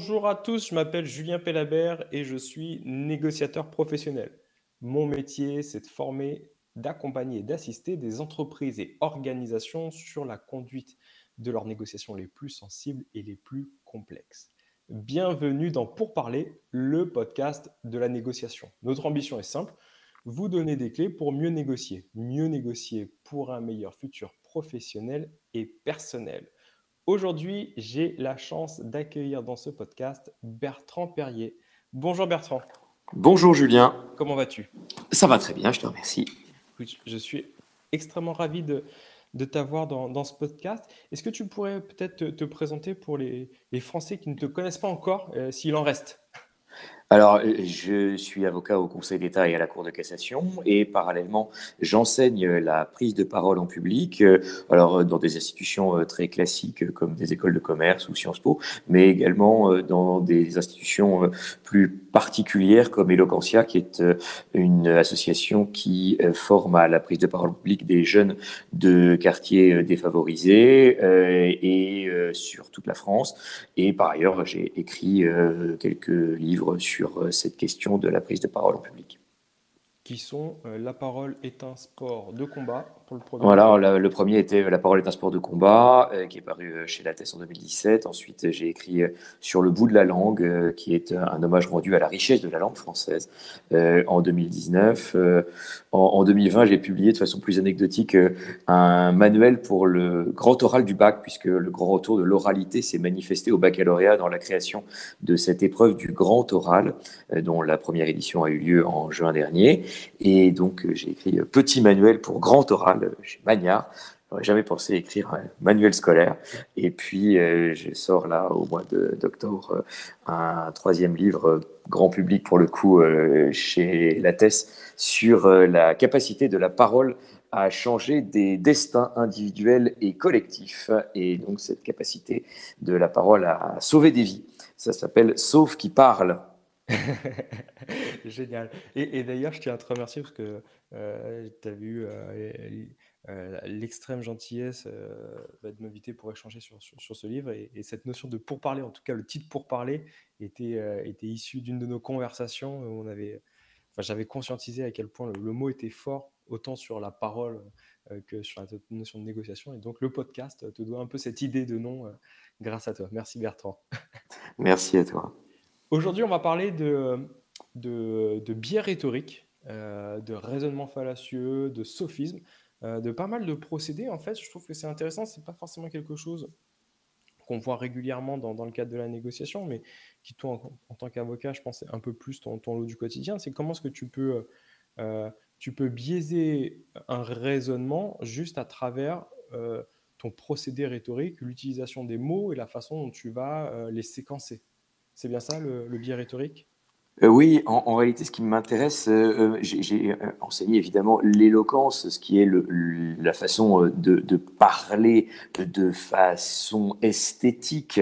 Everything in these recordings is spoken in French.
Bonjour à tous, je m'appelle Julien Pellabert et je suis négociateur professionnel. Mon métier, c'est de former, d'accompagner et d'assister des entreprises et organisations sur la conduite de leurs négociations les plus sensibles et les plus complexes. Bienvenue dans Pourparler, le podcast de la négociation. Notre ambition est simple, vous donner des clés pour mieux négocier pour un meilleur futur professionnel et personnel. Aujourd'hui, j'ai la chance d'accueillir dans ce podcast Bertrand Perrier. Bonjour Bertrand, Bonjour Julien, comment vas-tu? ça va très bien, je te remercie. Écoute, je suis extrêmement ravi de t'avoir dans ce podcast. Est-ce que tu pourrais peut-être te présenter pour les Français qui ne te connaissent pas encore, s'il en reste? Alors, je suis avocat au Conseil d'État et à la Cour de cassation et parallèlement, j'enseigne la prise de parole en public, dans des institutions très classiques comme des écoles de commerce ou Sciences Po, mais également dans des institutions plus particulières comme Eloquentia, qui est une association qui forme à la prise de parole en public des jeunes de quartiers défavorisés sur toute la France. Et par ailleurs, j'ai écrit quelques livres sur cette question de la prise de parole en public. Qui sont La parole est un sport de combat pour le premier. Voilà, le premier était La parole est un sport de combat, qui est paru chez Lattès en 2017. Ensuite, j'ai écrit Sur le bout de la langue, qui est un hommage rendu à la richesse de la langue française en 2019. En 2020, j'ai publié de façon plus anecdotique un manuel pour le grand oral du bac, puisque le grand retour de l'oralité s'est manifesté au baccalauréat dans la création de cette épreuve du grand oral, dont la première édition a eu lieu en juin dernier. Et donc, j'ai écrit Petit manuel pour grand oral chez Magnard. J'aurais jamais pensé écrire un manuel scolaire. Et puis, je sors là, au mois d'octobre, un troisième livre, grand public pour le coup, chez Lattès, sur la capacité de la parole à changer des destins individuels et collectifs. Et donc, cette capacité de la parole à sauver des vies. Ça s'appelle Sauve qui parle. Génial. Et d'ailleurs, je tiens à te remercier parce que tu as vu l'extrême gentillesse de m'inviter pour échanger sur ce livre. Et cette notion de pourparler, en tout cas le titre pourparler, était issu d'une de nos conversations où j'avais conscientisé à quel point le mot était fort, autant sur la parole que sur la notion de négociation. Et donc le podcast te doit un peu cette idée de nom grâce à toi. Merci Bertrand. Merci à toi. Aujourd'hui, on va parler de biais rhétoriques, de raisonnement fallacieux, de sophisme, de pas mal de procédés. En fait, je trouve que c'est intéressant. C'est pas forcément quelque chose qu'on voit régulièrement dans le cadre de la négociation, mais qui, toi, en tant qu'avocat, je pense, c'est un peu plus ton lot du quotidien. C'est comment est-ce que tu peux biaiser un raisonnement juste à travers ton procédé rhétorique, l'utilisation des mots et la façon dont tu vas les séquencer. C'est bien ça, le biais rhétorique? Oui, en réalité, ce qui m'intéresse, j'ai enseigné évidemment l'éloquence, ce qui est la façon de parler de façon esthétique,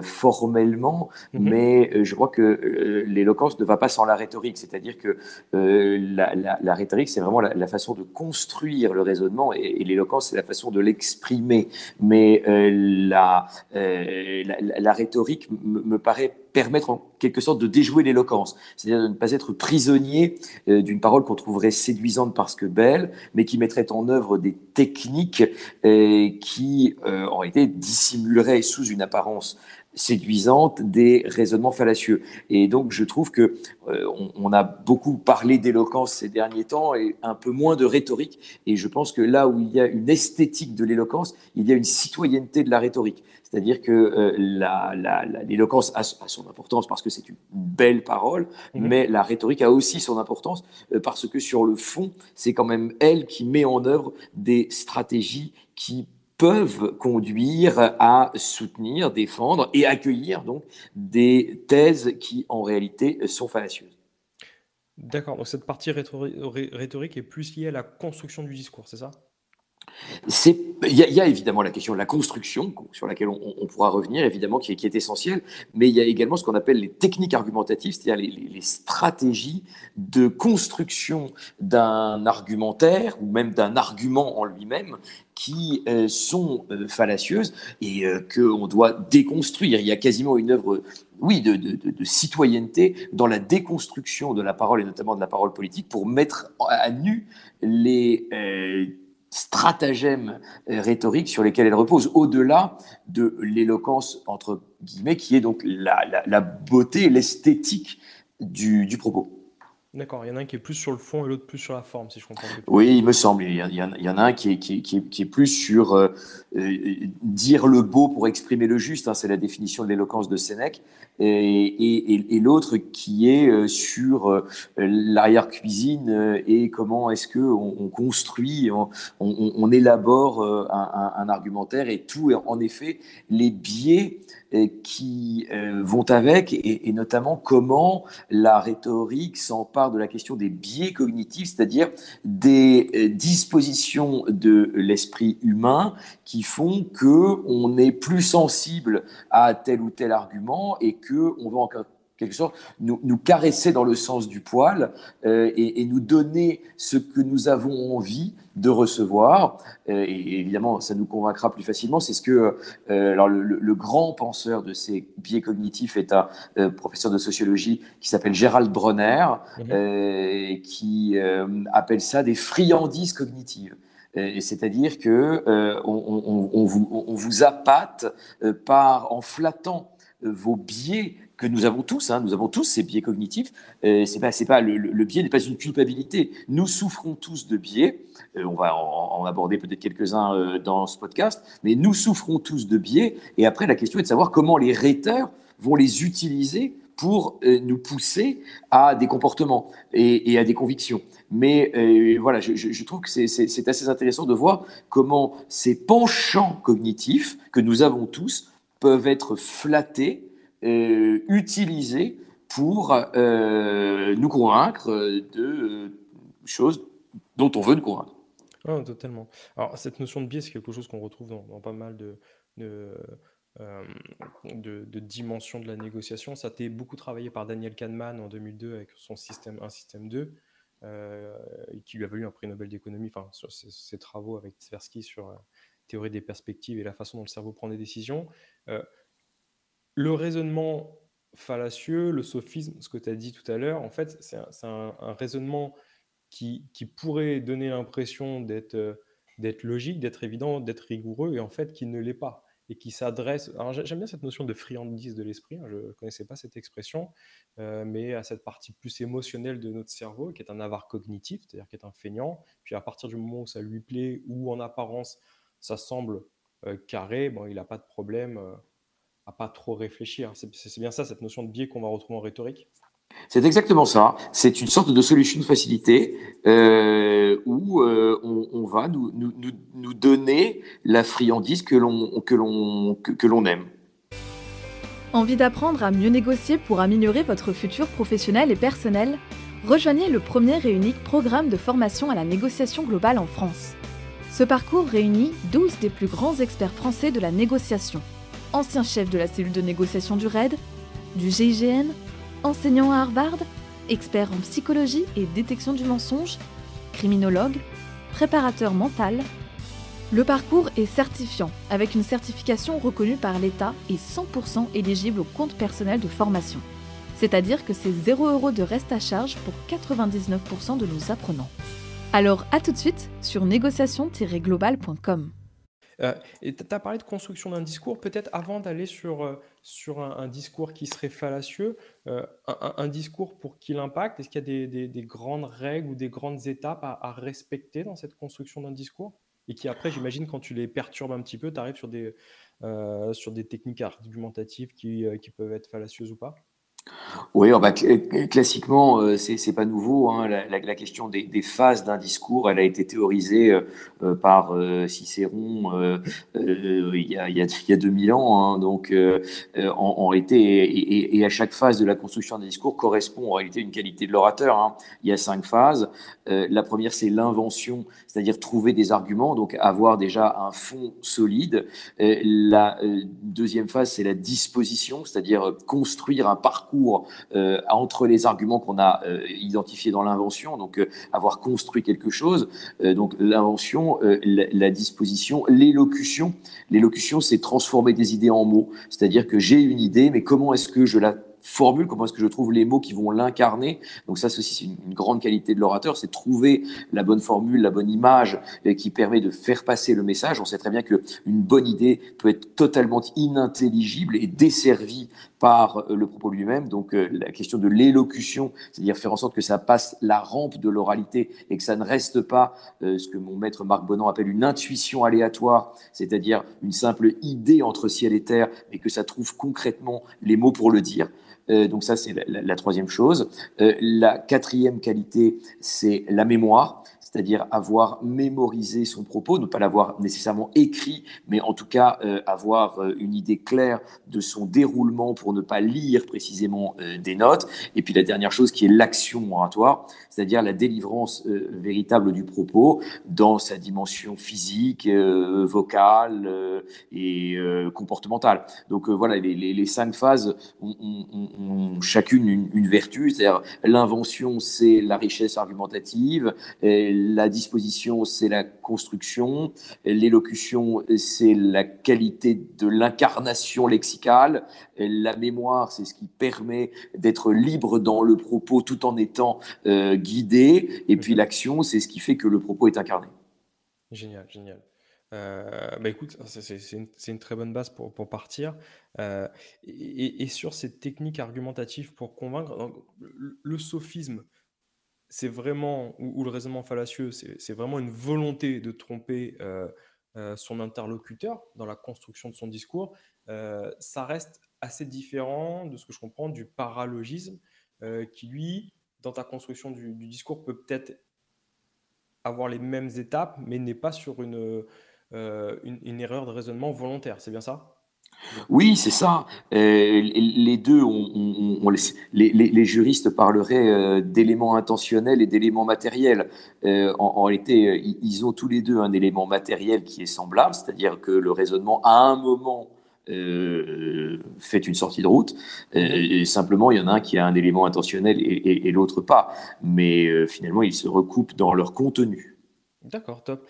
formellement, mais je crois que l'éloquence ne va pas sans la rhétorique, c'est-à-dire que la rhétorique, c'est vraiment la façon de construire le raisonnement, et l'éloquence, c'est la façon de l'exprimer. Mais la rhétorique me paraît permettre en quelque sorte de déjouer l'éloquence, c'est-à-dire de ne pas être prisonnier d'une parole qu'on trouverait séduisante parce que belle, mais qui mettrait en œuvre des techniques qui, en réalité, dissimuleraient sous une apparence séduisante des raisonnements fallacieux. Et donc, je trouve que on a beaucoup parlé d'éloquence ces derniers temps et un peu moins de rhétorique. Et je pense que là où il y a une esthétique de l'éloquence, il y a une citoyenneté de la rhétorique. C'est-à-dire que l'éloquence a son importance parce que c'est une belle parole, mais la rhétorique a aussi son importance parce que sur le fond, c'est quand même elle qui met en œuvre des stratégies qui peuvent conduire à soutenir, défendre et accueillir donc des thèses qui en réalité sont fallacieuses. D'accord, donc cette partie rhétorique est plus liée à la construction du discours, c'est ça? Il y a évidemment la question de la construction, sur laquelle on pourra revenir, évidemment, qui est essentielle, mais il y a également ce qu'on appelle les techniques argumentatives, c'est-à-dire les stratégies de construction d'un argumentaire ou même d'un argument en lui-même qui sont fallacieuses et qu'on doit déconstruire. Il y a quasiment une œuvre oui, de citoyenneté dans la déconstruction de la parole et notamment de la parole politique pour mettre à nu les stratagèmes rhétoriques sur lesquels elle repose, au-delà de l'éloquence, entre guillemets, qui est donc la beauté, l'esthétique du propos. D'accord, il y en a un qui est plus sur le fond et l'autre plus sur la forme, si je comprends bien. Oui, il me semble. Il y en a un qui est plus sur dire le beau pour exprimer le juste, hein, c'est la définition de l'éloquence de Sénèque, et l'autre qui est sur l'arrière-cuisine et comment est-ce qu'on construit, on élabore un argumentaire et tout, en effet, les biais qui vont avec, et notamment comment la rhétorique s'empare de la question des biais cognitifs, c'est-à-dire des dispositions de l'esprit humain qui font qu'on est plus sensible à tel ou tel argument et qu'on va en quelque sorte nous caresser dans le sens du poil et nous donner ce que nous avons envie de recevoir. Et évidemment, ça nous convaincra plus facilement. C'est ce que alors le grand penseur de ces biais cognitifs est un professeur de sociologie qui s'appelle Gérald Bronner, qui appelle ça des friandises cognitives. C'est-à-dire que on vous appâte en flattant vos biais que nous avons tous, hein, nous avons tous ces biais cognitifs. Le biais n'est pas une culpabilité. Nous souffrons tous de biais. On va en aborder peut-être quelques-uns dans ce podcast, mais nous souffrons tous de biais. Et après, la question est de savoir comment les rhéteurs vont les utiliser pour nous pousser à des comportements et à des convictions. Mais voilà, je trouve que c'est assez intéressant de voir comment ces penchants cognitifs que nous avons tous peuvent être flattés, utilisés pour nous convaincre de choses dont on veut nous convaincre. Ah, totalement. Alors, cette notion de biais, c'est quelque chose qu'on retrouve dans pas mal de, euh, de dimensions de la négociation. Ça a été beaucoup travaillé par Daniel Kahneman en 2002 avec son système 1, système 2, qui lui a valu un prix Nobel d'économie, enfin, sur ses travaux avec Tversky sur théorie des perspectives et la façon dont le cerveau prend des décisions. Le raisonnement fallacieux, le sophisme, ce que tu as dit tout à l'heure, en fait, c'est un raisonnement qui pourrait donner l'impression d'être logique, d'être évident, d'être rigoureux, et en fait qui ne l'est pas, et qui s'adresse... Alors j'aime bien cette notion de friandise de l'esprit, hein, je ne connaissais pas cette expression, mais à cette partie plus émotionnelle de notre cerveau, qui est un avare cognitif, c'est-à-dire qui est un feignant, puis à partir du moment où ça lui plaît, ou en apparence ça semble carré, bon, il n'a pas de problème à pas trop réfléchir. C'est bien ça, cette notion de biais qu'on va retrouver en rhétorique. C'est exactement ça. C'est une sorte de solution de facilité où on va nous donner la friandise que l'on aime. Envie d'apprendre à mieux négocier pour améliorer votre futur professionnel et personnel? Rejoignez le premier et unique programme de formation à la négociation globale en France. Ce parcours réunit 12 des plus grands experts français de la négociation. Anciens chefs de la cellule de négociation du RAID, du GIGN, enseignants à Harvard, experts en psychologie et détection du mensonge, criminologue, préparateur mental. Le parcours est certifiant, avec une certification reconnue par l'État et 100% éligible au compte personnel de formation. C'est-à-dire que c'est 0 € de reste à charge pour 99% de nos apprenants. Alors à tout de suite sur négociation-global.com. Et tu as parlé de construction d'un discours, peut-être avant d'aller sur un discours qui serait fallacieux, un discours pour qu'il impacte, est-ce qu'il y a des grandes règles ou des grandes étapes à respecter dans cette construction d'un discours? Et qui après, j'imagine, quand tu les perturbes un petit peu, tu arrives sur des techniques argumentatives qui peuvent être fallacieuses ou pas? Oui, classiquement, c'est pas nouveau, hein. La question des phases d'un discours, elle a été théorisée par Cicéron il y a 2000 ans. Hein. Donc, en réalité, et à chaque phase de la construction d'un discours correspond en réalité une qualité de l'orateur. Hein. Il y a 5 phases. La première, c'est l'invention, c'est-à-dire trouver des arguments, donc avoir déjà un fond solide. La deuxième phase, c'est la disposition, c'est-à-dire construire un parcours parcours entre les arguments qu'on a identifiés dans l'invention, donc avoir construit quelque chose. Donc l'invention, la disposition, l'élocution. L'élocution, c'est transformer des idées en mots. C'est-à-dire que j'ai une idée, mais comment est-ce que je la formule, comment est-ce que je trouve les mots qui vont l'incarner. Donc ça, c'est aussi une grande qualité de l'orateur, c'est trouver la bonne formule, la bonne image qui permet de faire passer le message. On sait très bien qu'une bonne idée peut être totalement inintelligible et desservie par le propos lui-même. Donc la question de l'élocution, c'est-à-dire faire en sorte que ça passe la rampe de l'oralité et que ça ne reste pas ce que mon maître Marc Bonan appelle une intuition aléatoire, c'est-à-dire une simple idée entre ciel et terre, mais que ça trouve concrètement les mots pour le dire. Donc ça, c'est la troisième chose. La quatrième qualité, c'est la mémoire, c'est-à-dire avoir mémorisé son propos, ne pas l'avoir nécessairement écrit, mais en tout cas avoir une idée claire de son déroulement pour ne pas lire précisément des notes. Et puis la dernière chose qui est l'action oratoire, c'est-à-dire la délivrance véritable du propos dans sa dimension physique, vocale et comportementale. Donc voilà, les 5 phases ont chacune une vertu, c'est-à-dire l'invention, c'est la richesse argumentative, la disposition, c'est la construction, l'élocution, c'est la qualité de l'incarnation lexicale, la mémoire, c'est ce qui permet d'être libre dans le propos tout en étant guidé, et puis l'action, c'est ce qui fait que le propos est incarné. Génial, génial. Écoute, c'est une très bonne base pour partir. Et sur cette technique argumentative pour convaincre, donc, le sophisme, c'est vraiment, ou le raisonnement fallacieux, c'est vraiment une volonté de tromper son interlocuteur dans la construction de son discours. Ça reste assez différent de ce que je comprends du paralogisme qui, lui, dans ta construction du discours, peut peut-être avoir les mêmes étapes, mais n'est pas sur une erreur de raisonnement volontaire. C'est bien ça? Oui, c'est ça. Les deux, les juristes parleraient d'éléments intentionnels et d'éléments matériels. En réalité, ils ont tous les deux un élément matériel qui est semblable, c'est-à-dire que le raisonnement, à un moment, fait une sortie de route. Et simplement, il y en a un qui a un élément intentionnel et l'autre pas. Mais finalement, ils se recoupent dans leur contenu. D'accord, top.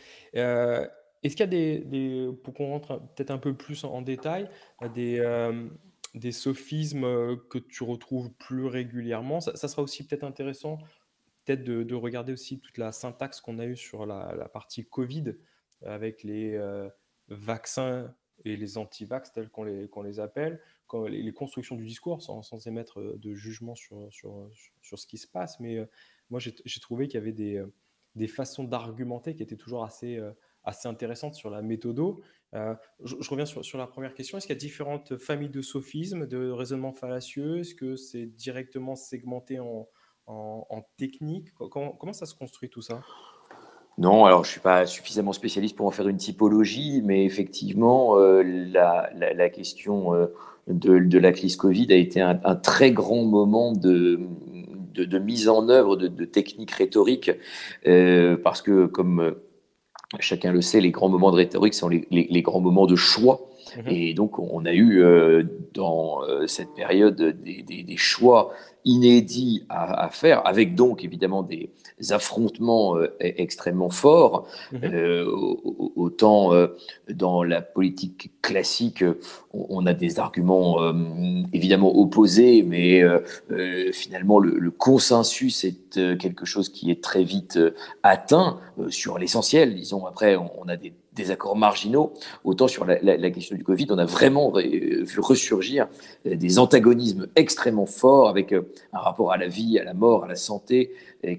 Est-ce qu'il y a pour qu'on rentre peut-être un peu plus en détail, des sophismes que tu retrouves plus régulièrement? Ça sera aussi peut-être intéressant peut-être de regarder aussi toute la syntaxe qu'on a eue sur la partie Covid avec les vaccins et les anti-vax tels qu'on les appelle, les constructions du discours sans émettre de jugement sur ce qui se passe. Mais moi, j'ai trouvé qu'il y avait des façons d'argumenter qui étaient toujours assez intéressantes sur la méthodo. Je reviens sur la première question. Est-ce qu'il y a différentes familles de sophismes, de raisonnement fallacieux? Est-ce que c'est directement segmenté en technique? Comment ça se construit tout ça? Non, alors je ne suis pas suffisamment spécialiste pour en faire une typologie, mais effectivement, la question de la crise Covid a été un très grand moment de mise en œuvre de techniques rhétoriques, parce que, comme chacun le sait, les grands moments de rhétorique sont les grands moments de choix. Et donc, on a eu dans cette période des choix inédits à faire, avec donc évidemment des affrontements extrêmement forts. Autant dans la politique classique, on a des arguments évidemment opposés, mais finalement le consensus est quelque chose qui est très vite atteint sur l'essentiel. Disons, après, on a des désaccords marginaux. Autant sur la question du Covid, on a vraiment vu ressurgir des antagonismes extrêmement forts avec un rapport à la vie, à la mort, à la santé,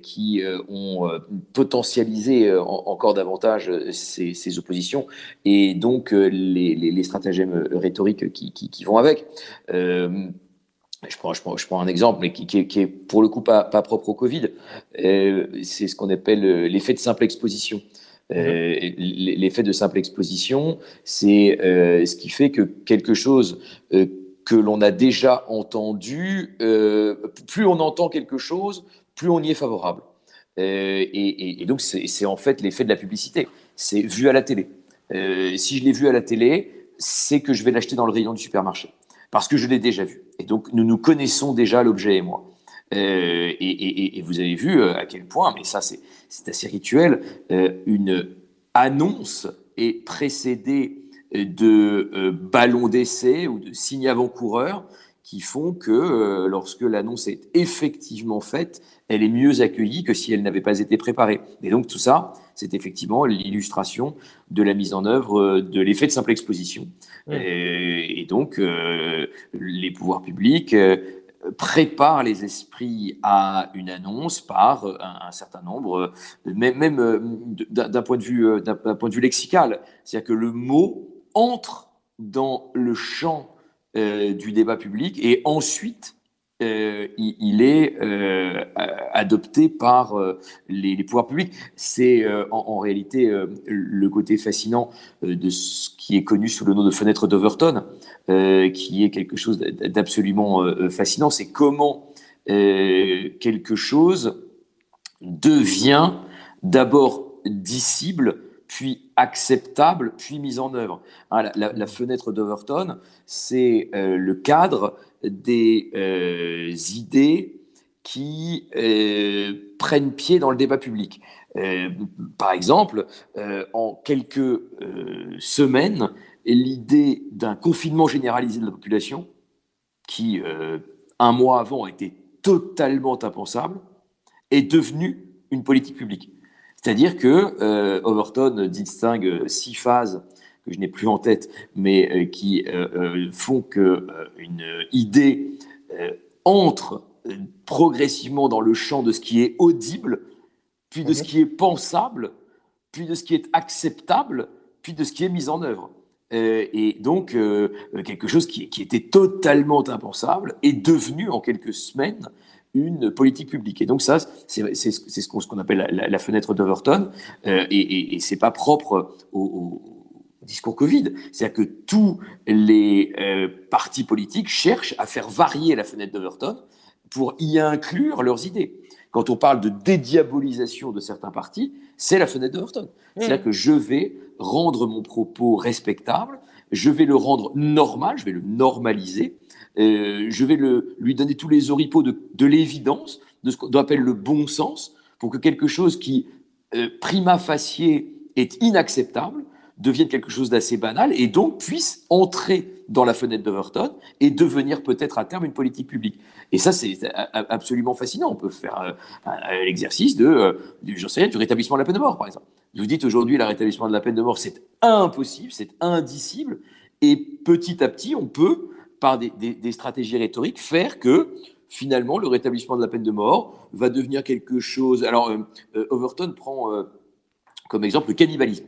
qui ont potentialisé encore davantage ces oppositions et donc les stratagèmes rhétoriques qui vont avec. Je prends un exemple, mais qui est pour le coup pas propre au Covid. C'est ce qu'on appelle l'effet de simple exposition. L'effet de simple exposition, c'est ce qui fait que quelque chose que l'on a déjà entendu, plus on entend quelque chose, plus on y est favorable. Et donc, c'est en fait l'effet de la publicité. C'est vu à la télé. Si je l'ai vu à la télé, c'est que je vais l'acheter dans le rayon du supermarché, parce que je l'ai déjà vu. Et donc, nous nous connaissons déjà, l'objet et moi. Et vous avez vu à quel point, mais ça c'est assez rituel, une annonce est précédée de ballons d'essai ou de signes avant-coureurs qui font que lorsque l'annonce est effectivement faite, elle est mieux accueillie que si elle n'avait pas été préparée. Et donc tout ça, c'est effectivement l'illustration de la mise en œuvre de l'effet de simple exposition. Et donc les pouvoirs publics prépare les esprits à une annonce par un certain nombre, même d'un point de vue lexical. C'est-à-dire que le mot entre dans le champ du débat public et ensuite il est adopté par les pouvoirs publics. C'est en réalité le côté fascinant de ce qui est connu sous le nom de fenêtre d'Overton, qui est quelque chose d'absolument fascinant. C'est comment quelque chose devient d'abord dissible, puis acceptable, puis mise en œuvre. Hein, la fenêtre d'Overton, c'est le cadre des idées qui prennent pied dans le débat public. Par exemple, en quelques semaines, l'idée d'un confinement généralisé de la population, qui un mois avant était totalement impensable, est devenue une politique publique. C'est-à-dire que Overton distingue 6 phases que je n'ai plus en tête, mais qui font qu'une idée entre progressivement dans le champ de ce qui est audible, puis de ce qui est pensable, puis de ce qui est acceptable, puis de ce qui est mis en œuvre. Et donc, quelque chose qui était totalement impensable est devenu en quelques semaines une politique publique. Et donc ça, c'est ce qu'on appelle la fenêtre d'Overton, et c'est pas propre au discours Covid. C'est-à-dire que tous les partis politiques cherchent à faire varier la fenêtre d'Overton pour y inclure leurs idées. Quand on parle de dédiabolisation de certains partis, c'est la fenêtre d'Overton. C'est-à-dire que je vais rendre mon propos respectable, je vais le rendre normal, je vais le normaliser, je vais lui donner tous les oripeaux de l'évidence, de ce qu'on appelle le bon sens, pour que quelque chose qui, prima facie, est inacceptable, devienne quelque chose d'assez banal et donc puisse entrer dans la fenêtre d'Overton et devenir peut-être à terme une politique publique. Et ça, c'est absolument fascinant. On peut faire l'exercice du rétablissement de la peine de mort, par exemple. Vous dites aujourd'hui, le rétablissement de la peine de mort, c'est impossible, c'est indicible, et petit à petit, on peut, par des stratégies rhétoriques, faire que finalement, le rétablissement de la peine de mort va devenir quelque chose... Alors, Overton prend comme exemple le cannibalisme.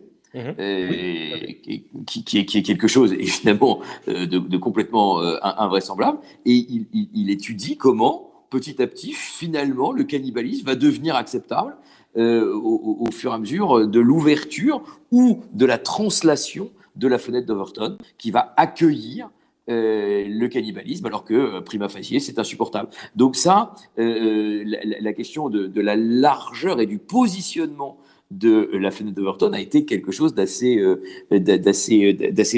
Qui est quelque chose évidemment de complètement invraisemblable, et il étudie comment petit à petit finalement le cannibalisme va devenir acceptable au fur et à mesure de l'ouverture ou de la translation de la fenêtre d'Overton qui va accueillir le cannibalisme, alors que prima facie c'est insupportable. Donc ça, la question de la largeur et du positionnement de la fenêtre d'Overton a été quelque chose d'assez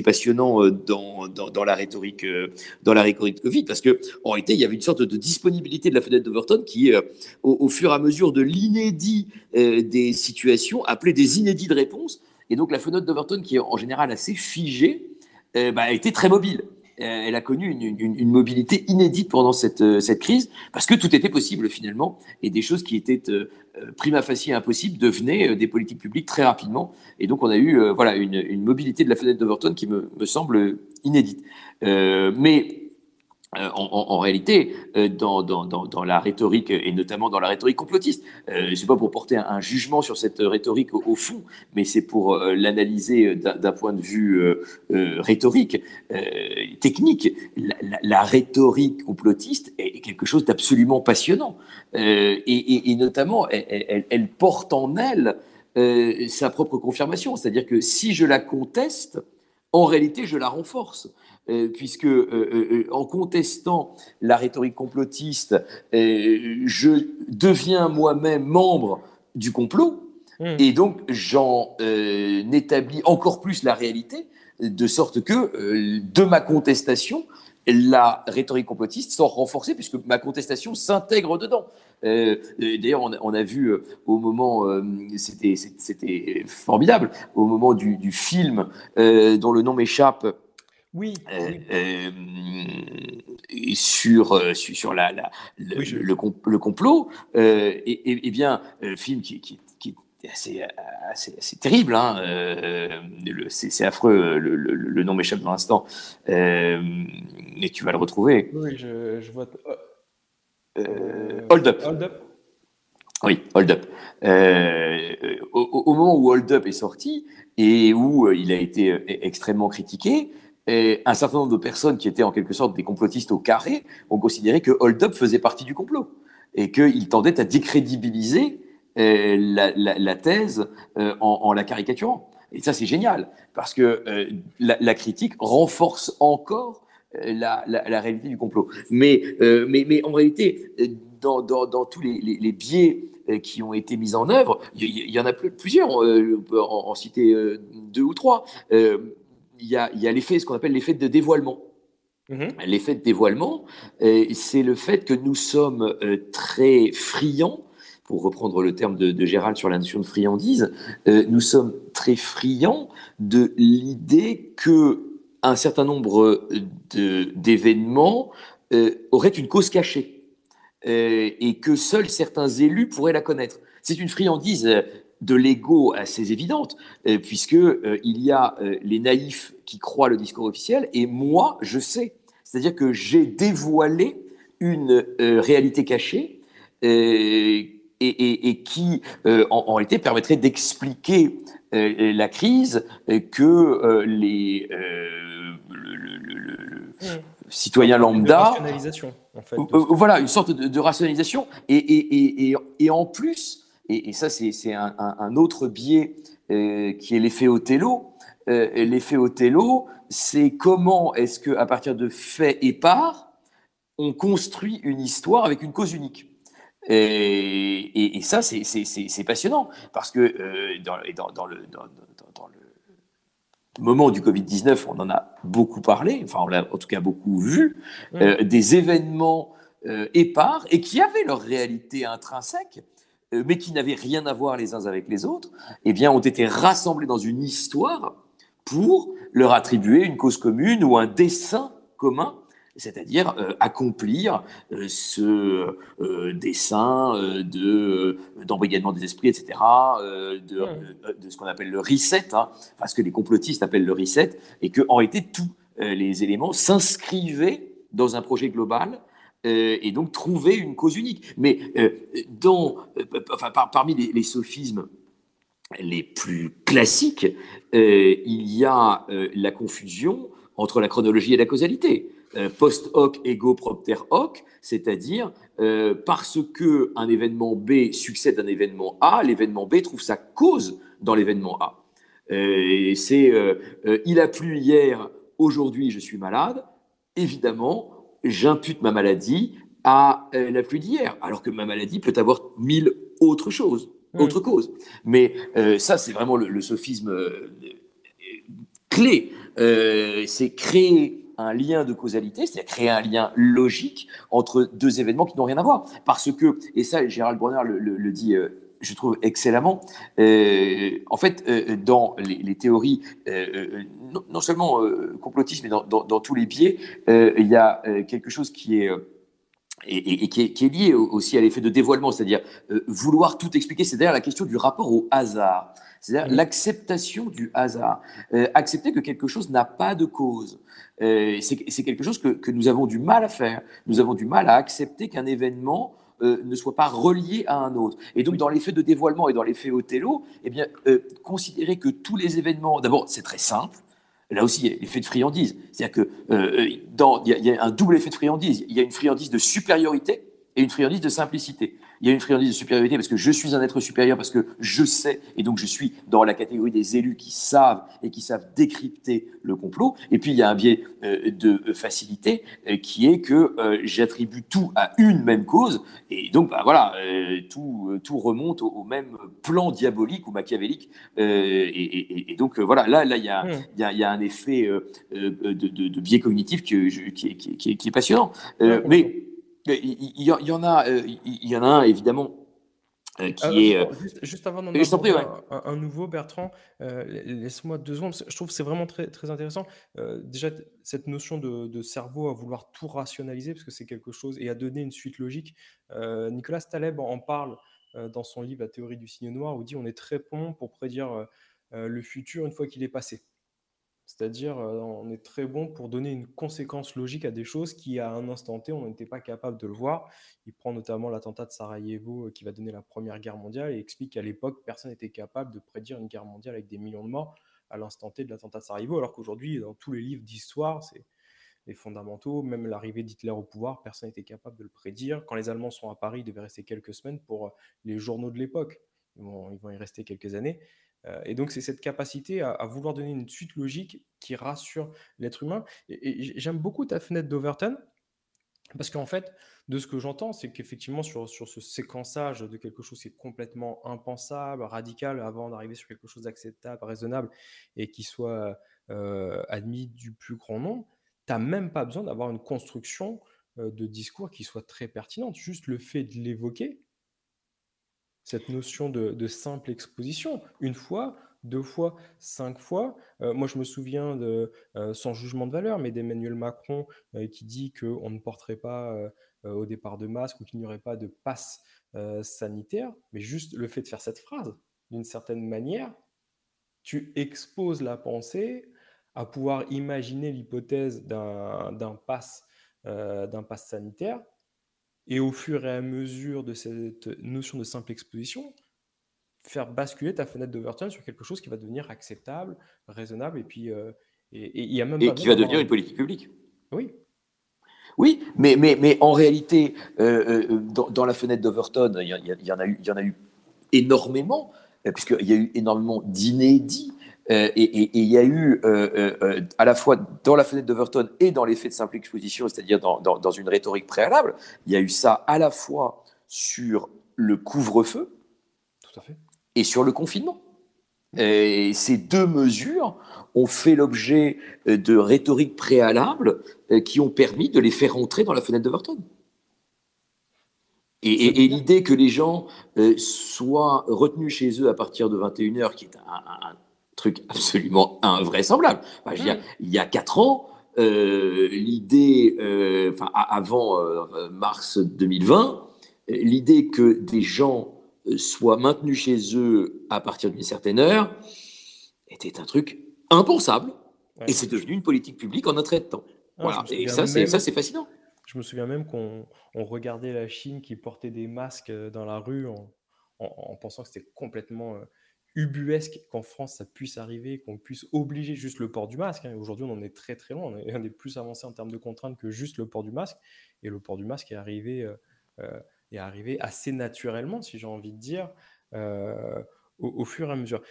passionnant dans la rhétorique de Covid, parce que en réalité il y avait une sorte de disponibilité de la fenêtre d'Overton qui au fur et à mesure de l'inédit des situations appelait des inédits de réponses, et donc la fenêtre d'Overton, qui est en général assez figée, a été très mobile. Elle a connu une mobilité inédite pendant cette crise, parce que tout était possible finalement, et des choses qui étaient prima facie impossibles devenaient des politiques publiques très rapidement. Et donc on a eu une mobilité de la fenêtre d'Overton qui me semble inédite. Mais en réalité, dans la rhétorique, et notamment dans la rhétorique complotiste, c'est pas pour porter un jugement sur cette rhétorique au fond, mais c'est pour l'analyser d'un point de vue rhétorique, technique. La rhétorique complotiste est quelque chose d'absolument passionnant, et notamment, elle porte en elle sa propre confirmation, c'est-à-dire que si je la conteste, en réalité, je la renforce. Puisque en contestant la rhétorique complotiste, je deviens moi-même membre du complot, et donc j'en établis encore plus la réalité, de sorte que de ma contestation la rhétorique complotiste s'en renforcer, puisque ma contestation s'intègre dedans. D'ailleurs, on a vu au moment, c'était formidable, au moment du film dont le nom m'échappe. Oui. Sur le complot, et bien, film qui est assez terrible, hein, c'est affreux, le nom m'échappe pour l'instant, et tu vas le retrouver. Oui, je vois. Hold Up. Hold Up. Oui, Hold Up. Au moment où Hold Up est sorti et où il a été extrêmement critiqué, un certain nombre de personnes qui étaient en quelque sorte des complotistes au carré ont considéré que Hold Up faisait partie du complot et qu'il tendait à décrédibiliser la thèse en la caricaturant. Et ça, c'est génial, parce que la critique renforce encore la réalité du complot. Mais en réalité, dans tous les biais qui ont été mis en œuvre, il y en a plusieurs, on peut en citer 2 ou 3. Il y a l'effet, ce qu'on appelle l'effet de dévoilement. L'effet de dévoilement, c'est le fait que nous sommes très friands, pour reprendre le terme de Gérald sur la notion de friandise, nous sommes très friands de l'idée qu'un certain nombre d'événements auraient une cause cachée et que seuls certains élus pourraient la connaître. C'est une friandise de l'ego assez évidente, puisqu'il y a les naïfs qui croient le discours officiel, et moi, je sais. C'est-à-dire que j'ai dévoilé une réalité cachée et qui, en réalité, permettrait d'expliquer la crise que les citoyens lambda... De rationalisation, en fait. Voilà, une sorte de rationalisation. Et en plus... Et ça, c'est un autre biais qui est l'effet Othello. L'effet Othello, c'est comment est-ce qu'à partir de faits épars, on construit une histoire avec une cause unique. Et ça, c'est passionnant, parce que dans le moment du Covid-19, on en a beaucoup parlé, enfin, on l'a en tout cas beaucoup vu, des événements épars et qui avaient leur réalité intrinsèque, mais qui n'avaient rien à voir les uns avec les autres, eh bien, ont été rassemblés dans une histoire pour leur attribuer une cause commune ou un dessein commun, c'est-à-dire accomplir ce dessein d'embrigadement des esprits, etc., de ce qu'on appelle le reset, hein, enfin, ce que les complotistes appellent le reset, et qu'en réalité, tous les éléments s'inscrivaient dans un projet global, et donc trouver une cause unique. Mais parmi les sophismes les plus classiques, il y a la confusion entre la chronologie et la causalité. Post hoc ego propter hoc, c'est-à-dire parce qu'un événement B succède à un événement A, l'événement B trouve sa cause dans l'événement A. Il a plu hier, aujourd'hui je suis malade, évidemment, j'impute ma maladie à la pluie d'hier, alors que ma maladie peut avoir 1000 autres choses, autres causes. Mais ça, c'est vraiment le sophisme clé. C'est créer un lien de causalité, c'est-à-dire créer un lien logique entre deux événements qui n'ont rien à voir. Parce que, et ça, Gérald Bronner le dit, je trouve excellemment, en fait, dans les théories, non seulement complotistes, mais dans tous les biais, il y a quelque chose qui est... qui est lié aussi à l'effet de dévoilement, c'est-à-dire vouloir tout expliquer, c'est d'ailleurs la question du rapport au hasard, c'est-à-dire l'acceptation du hasard, accepter que quelque chose n'a pas de cause. C'est quelque chose que nous avons du mal à faire. Nous avons du mal à accepter qu'un événement ne soit pas relié à un autre. Et donc, dans l'effet de dévoilement et dans l'effet Othello, eh bien, considérer que tous les événements, d'abord, c'est très simple. Là aussi, il y a l'effet de friandise. C'est-à-dire qu'il y a un double effet de friandise. Il y a une friandise de supériorité, et une friandise de simplicité. Il y a une friandise de supériorité parce que je suis un être supérieur, parce que je sais, et donc je suis dans la catégorie des élus qui savent et qui savent décrypter le complot. Et puis il y a un biais de facilité qui est que j'attribue tout à une même cause, et donc voilà, tout remonte au même plan diabolique ou machiavélique. Et donc voilà, là il y a un effet de biais cognitif qui est passionnant. Mais il y en a un évidemment qui est. Juste avant d'en Je t'en prie, aborder ouais. un nouveau, Bertrand, laisse-moi 2 secondes, parce que je trouve que c'est vraiment très, très intéressant. Déjà, cette notion de cerveau à vouloir tout rationaliser, parce que c'est quelque chose, et à donner une suite logique. Nicolas Taleb en parle dans son livre La théorie du signe noir, où il dit on est très bon pour prédire le futur une fois qu'il est passé. C'est-à-dire, on est très bon pour donner une conséquence logique à des choses qui, à un instant T, on n'était pas capable de le voir. Il prend notamment l'attentat de Sarajevo qui va donner la Première Guerre mondiale et explique qu'à l'époque, personne n'était capable de prédire une guerre mondiale avec des millions de morts à l'instant T de l'attentat de Sarajevo, alors qu'aujourd'hui, dans tous les livres d'histoire, c'est les fondamentaux, même l'arrivée d'Hitler au pouvoir, personne n'était capable de le prédire. Quand les Allemands sont à Paris, ils devaient rester quelques semaines pour les journaux de l'époque. Ils vont y rester quelques années. Et donc, c'est cette capacité à vouloir donner une suite logique qui rassure l'être humain. Et j'aime beaucoup ta fenêtre d'Overton, parce qu'en fait, de ce que j'entends, c'est qu'effectivement, sur ce séquençage de quelque chose qui est complètement impensable, radical, avant d'arriver sur quelque chose d'acceptable, raisonnable, et qui soit admis du plus grand nombre, tu n'as même pas besoin d'avoir une construction de discours qui soit très pertinente. Juste le fait de l'évoquer, cette notion de simple exposition, une fois, 2 fois, 5 fois. Moi, je me souviens sans jugement de valeur, mais d'Emmanuel Macron qui dit qu'on ne porterait pas au départ de masque ou qu'il n'y aurait pas de passe sanitaire. Mais juste le fait de faire cette phrase, d'une certaine manière, tu exposes la pensée à pouvoir imaginer l'hypothèse d'un pass sanitaire. Et au fur et à mesure de cette notion de simple exposition, faire basculer ta fenêtre d'Overton sur quelque chose qui va devenir acceptable, raisonnable, et puis il y a même Et pas qui besoin va devenir une politique publique. Oui. Oui, mais en réalité, dans la fenêtre d'Overton, il y en a eu énormément, puisqu'il y a eu énormément d'inédits. Et il y a eu, à la fois dans la fenêtre d'Overton et dans l'effet de simple exposition, c'est-à-dire dans une rhétorique préalable, il y a eu ça à la fois sur le couvre-feu Tout à fait. et sur le confinement. Et ces 2 mesures ont fait l'objet de rhétoriques préalables qui ont permis de les faire entrer dans la fenêtre d'Overton. Et l'idée que les gens soient retenus chez eux à partir de 21h, qui est un truc absolument invraisemblable. Enfin, je veux dire, il y a 4 ans, l'idée, avant mars 2020, l'idée que des gens soient maintenus chez eux à partir d'une certaine heure était un truc impensable. Ouais. Et c'est devenu une politique publique en un trait de temps. Voilà. Et ça, c'est fascinant. Je me souviens même qu'on regardait la Chine qui portait des masques dans la rue en pensant que c'était complètement ubuesque qu'en France ça puisse arriver, qu'on puisse obliger juste le port du masque. Aujourd'hui, on en est très très loin. On est un des plus avancés en termes de contraintes que juste le port du masque. Et le port du masque est arrivé assez naturellement, si j'ai envie de dire, au fur et à mesure.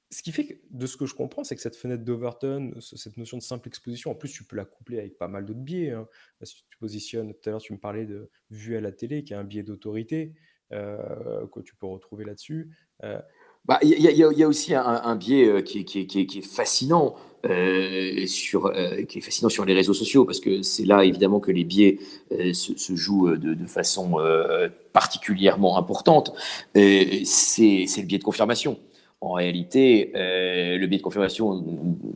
Ce qui fait que, de ce que je comprends, c'est que cette fenêtre d'Overton, cette notion de simple exposition, en plus, tu peux la coupler avec pas mal d'autres biais. Si tu positionnes, tout à l'heure, tu me parlais de vue à la télé, qui est un biais d'autorité que tu peux retrouver là-dessus. Il y a aussi un biais qui est fascinant, qui est fascinant sur les réseaux sociaux, parce que c'est là évidemment que les biais se jouent de façon particulièrement importante. C'est le biais de confirmation. En réalité, le biais de confirmation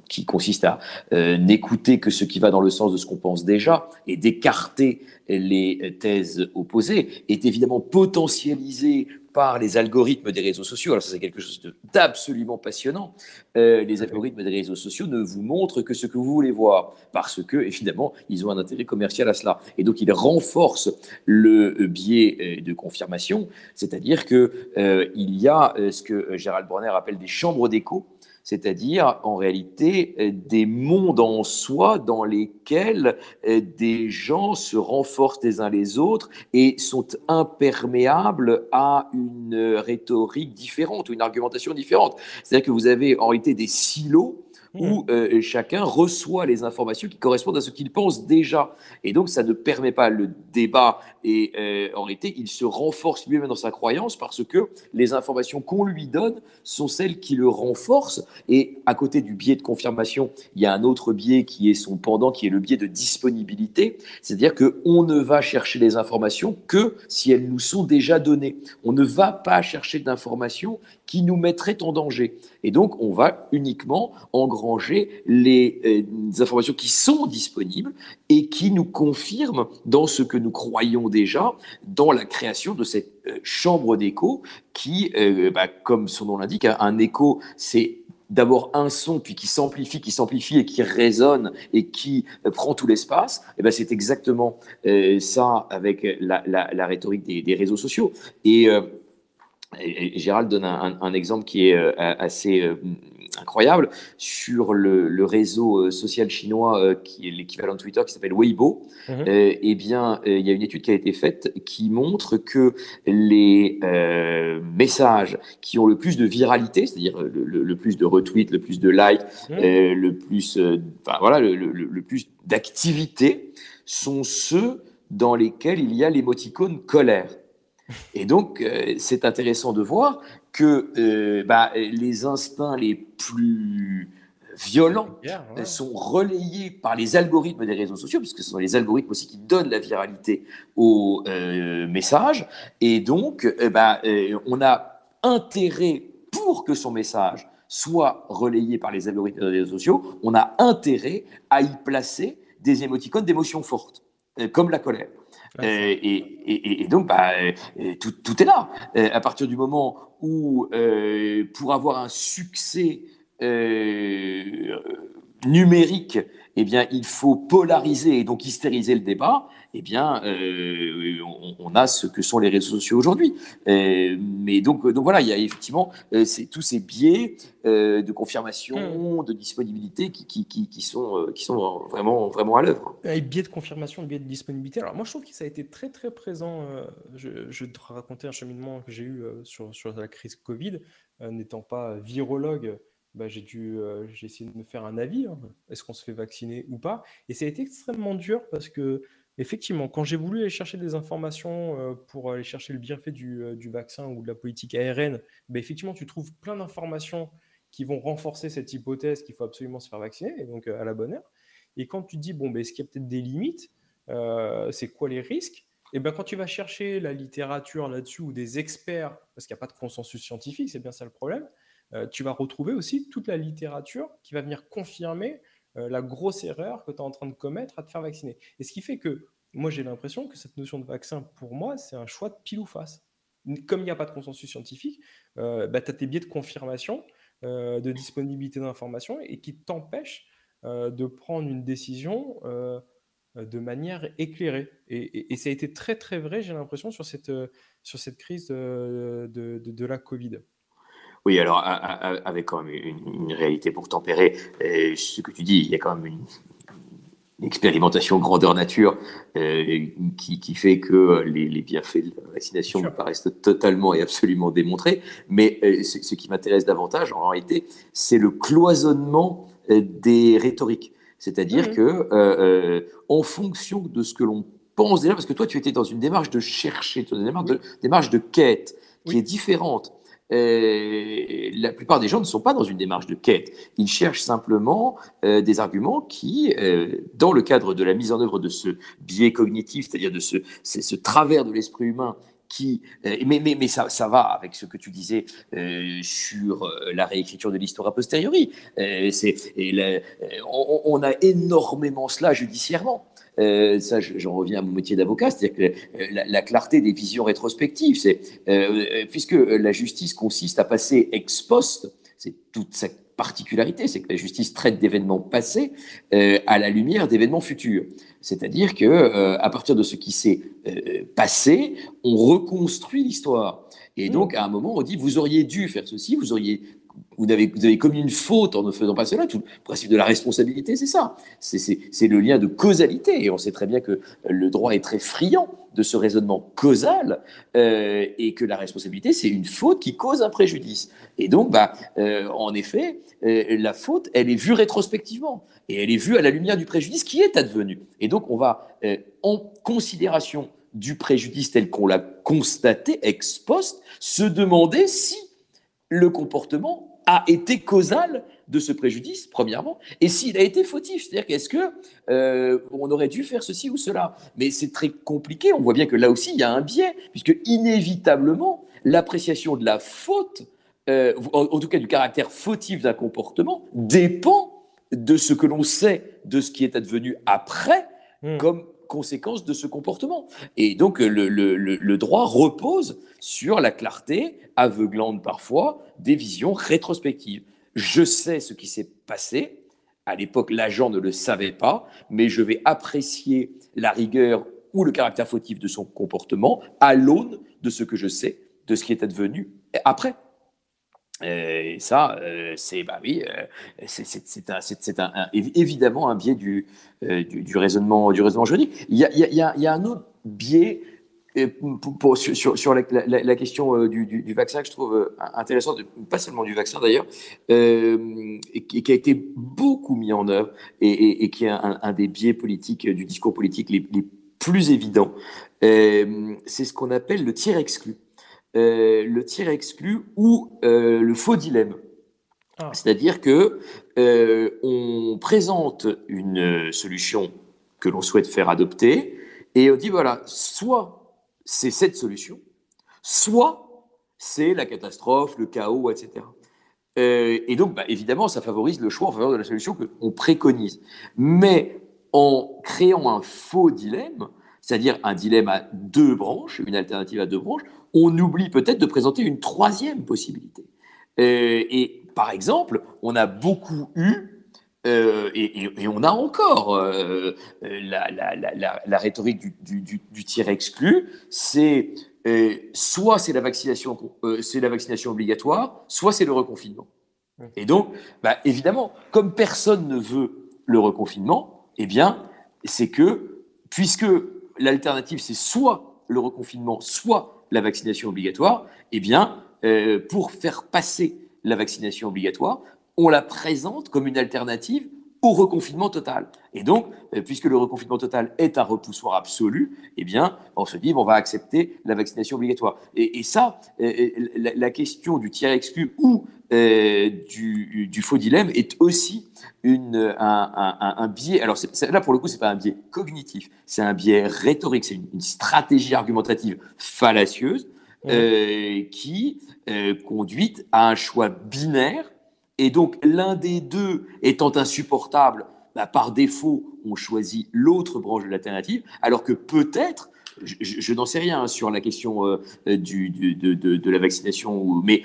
qui consiste à n'écouter que ce qui va dans le sens de ce qu'on pense déjà et d'écarter les thèses opposées est évidemment potentialisé par les algorithmes des réseaux sociaux. Alors ça, c'est quelque chose d'absolument passionnant. Les algorithmes des réseaux sociaux ne vous montrent que ce que vous voulez voir, parce que, évidemment, ils ont un intérêt commercial à cela. Et donc, ils renforcent le biais de confirmation, c'est-à-dire qu'il y a ce que Gérald Bronner appelle des chambres d'écho, c'est-à-dire en réalité des mondes en soi dans lesquels des gens se renforcent les uns les autres et sont imperméables à une rhétorique différente ou une argumentation différente. C'est-à-dire que vous avez en réalité des silos où chacun reçoit les informations qui correspondent à ce qu'il pense déjà. Et donc, ça ne permet pas le débat. Et en réalité, il se renforce lui-même dans sa croyance parce que les informations qu'on lui donne sont celles qui le renforcent. Et à côté du biais de confirmation, il y a un autre biais qui est son pendant, qui est le biais de disponibilité. C'est-à-dire qu'on ne va chercher les informations que si elles nous sont déjà données. On ne va pas chercher d'informations qui nous mettraient en danger. Et donc, on va uniquement engranger les informations qui sont disponibles et qui nous confirment dans ce que nous croyons déjà, dans la création de cette chambre d'écho qui, comme son nom l'indique, un écho, c'est d'abord un son, puis qui s'amplifie et qui résonne et qui prend tout l'espace. Et ben c'est exactement ça avec la rhétorique des réseaux sociaux. Et Gérald donne un exemple qui est assez incroyable sur le réseau social chinois qui est l'équivalent de Twitter, qui s'appelle Weibo. Eh bien, il y a une étude qui a été faite qui montre que les messages qui ont le plus de viralité, c'est-à-dire le plus de retweets, le plus de likes, le plus, le plus d'activité, sont ceux dans lesquels il y a l'émoticône colère. Et donc, c'est intéressant de voir que les instincts les plus violents sont relayés par les algorithmes des réseaux sociaux, puisque ce sont les algorithmes aussi qui donnent la viralité aux messages. Et donc, on a intérêt, pour que son message soit relayé par les algorithmes des réseaux sociaux, on a intérêt à y placer des émoticônes d'émotions fortes, comme la colère. Et donc, tout est là. À partir du moment où, pour avoir un succès numérique, eh bien, il faut polariser et donc hystériser le débat, eh bien, on a ce que sont les réseaux sociaux aujourd'hui. Mais donc voilà, il y a effectivement tous ces biais de confirmation, de disponibilité qui sont vraiment à l'œuvre. Les biais de confirmation, biais de disponibilité. Alors moi, je trouve que ça a été très très présent. Je vais te raconter un cheminement que j'ai eu sur la crise Covid, n'étant pas virologue. J'ai essayé de me faire un avis, est-ce qu'on se fait vacciner ou pas, et ça a été extrêmement dur parce que effectivement, quand j'ai voulu aller chercher des informations pour aller chercher le bienfait du vaccin ou de la politique ARN, effectivement tu trouves plein d'informations qui vont renforcer cette hypothèse qu'il faut absolument se faire vacciner, et donc à la bonne heure. Et quand tu te dis est-ce qu'il y a peut-être des limites, c'est quoi les risques, et quand tu vas chercher la littérature là-dessus ou des experts, parce qu'il n'y a pas de consensus scientifique, c'est bien ça le problème, tu vas retrouver aussi toute la littérature qui va venir confirmer la grosse erreur que tu es en train de commettre à te faire vacciner. Et ce qui fait que moi, j'ai l'impression que cette notion de vaccin, pour moi, c'est un choix de pile ou face. Comme il n'y a pas de consensus scientifique, tu as tes biais de confirmation, de disponibilité d'informations et qui t'empêchent de prendre une décision de manière éclairée. Et ça a été très, très vrai, j'ai l'impression, sur cette crise de la Covid. Oui, alors avec quand même une réalité pour tempérer ce que tu dis, il y a quand même une expérimentation grandeur nature qui fait que les bienfaits de la vaccination me paraissent totalement et absolument démontrés. Mais ce qui m'intéresse davantage, en réalité, c'est le cloisonnement des rhétoriques. C'est-à-dire que en fonction de ce que l'on pense déjà, parce que toi, tu étais dans une démarche de chercher, une démarche de quête qui est différente. La plupart des gens ne sont pas dans une démarche de quête. Ils cherchent simplement des arguments qui, dans le cadre de la mise en œuvre de ce biais cognitif, c'est-à-dire de ce travers de l'esprit humain, mais ça va avec ce que tu disais sur la réécriture de l'histoire a posteriori. On a énormément cela judiciairement. Ça, j'en reviens à mon métier d'avocat, c'est-à-dire que la clarté des visions rétrospectives, puisque la justice consiste à passer ex post, c'est toute sa particularité, c'est que la justice traite d'événements passés à la lumière d'événements futurs. C'est-à-dire que à partir de ce qui s'est passé, on reconstruit l'histoire. Et donc, à un moment, on dit, vous auriez dû faire ceci, vous auriez vous avez commis une faute en ne faisant pas cela. Tout le principe de la responsabilité, c'est ça. C'est le lien de causalité. Et on sait très bien que le droit est très friand de ce raisonnement causal et que la responsabilité, c'est une faute qui cause un préjudice. Et donc, en effet, la faute, elle est vue rétrospectivement et elle est vue à la lumière du préjudice qui est advenu. Et donc, on va, en considération du préjudice tel qu'on l'a constaté ex post, se demander si le comportement a été causal de ce préjudice, premièrement, et s'il a été fautif. C'est-à-dire qu'est-ce que on aurait dû faire ceci ou cela. Mais c'est très compliqué. On voit bien que là aussi, il y a un biais, puisque inévitablement, l'appréciation de la faute, en tout cas du caractère fautif d'un comportement, dépend de ce que l'on sait de ce qui est advenu après, comme conséquence de ce comportement. Et donc, le droit repose sur la clarté, aveuglante parfois, des visions rétrospectives. Je sais ce qui s'est passé. À l'époque, l'agent ne le savait pas, mais je vais apprécier la rigueur ou le caractère fautif de son comportement à l'aune de ce que je sais, de ce qui est advenu après. Et ça, c'est évidemment un biais du raisonnement juridique. Il y a un autre biais sur la question du vaccin que je trouve intéressant, pas seulement du vaccin d'ailleurs, et qui a été beaucoup mis en œuvre et qui est un des biais politiques, du discours politique les plus évidents. C'est ce qu'on appelle le tir exclu. Le tir exclu ou le faux dilemme. C'est-à-dire que on présente une solution que l'on souhaite faire adopter et on dit voilà, soit c'est cette solution, soit c'est la catastrophe, le chaos, etc. Et donc, évidemment, ça favorise le choix en faveur de la solution qu'on préconise. Mais en créant un faux dilemme, c'est-à-dire un dilemme à deux branches, une alternative à deux branches, on oublie peut-être de présenter une troisième possibilité. Et par exemple, on a beaucoup eu, et on a encore la rhétorique du tir exclu, c'est soit c'est la vaccination obligatoire, soit c'est le reconfinement. Et donc, évidemment, comme personne ne veut le reconfinement, eh bien, c'est que, puisque l'alternative, c'est soit le reconfinement, soit la vaccination obligatoire, eh bien, pour faire passer la vaccination obligatoire, on la présente comme une alternative au reconfinement total. Et donc, puisque le reconfinement total est un repoussoir absolu, eh bien, on se dit, on va accepter la vaccination obligatoire. Et ça, la question du tiers exclu ou du faux dilemme est aussi un biais. Alors là, pour le coup, c'est pas un biais cognitif, c'est un biais rhétorique, c'est une stratégie argumentative fallacieuse qui conduit à un choix binaire. Et donc, l'un des deux étant insupportable, par défaut, on choisit l'autre branche de l'alternative, alors que peut-être, je n'en sais rien sur la question de la vaccination, mais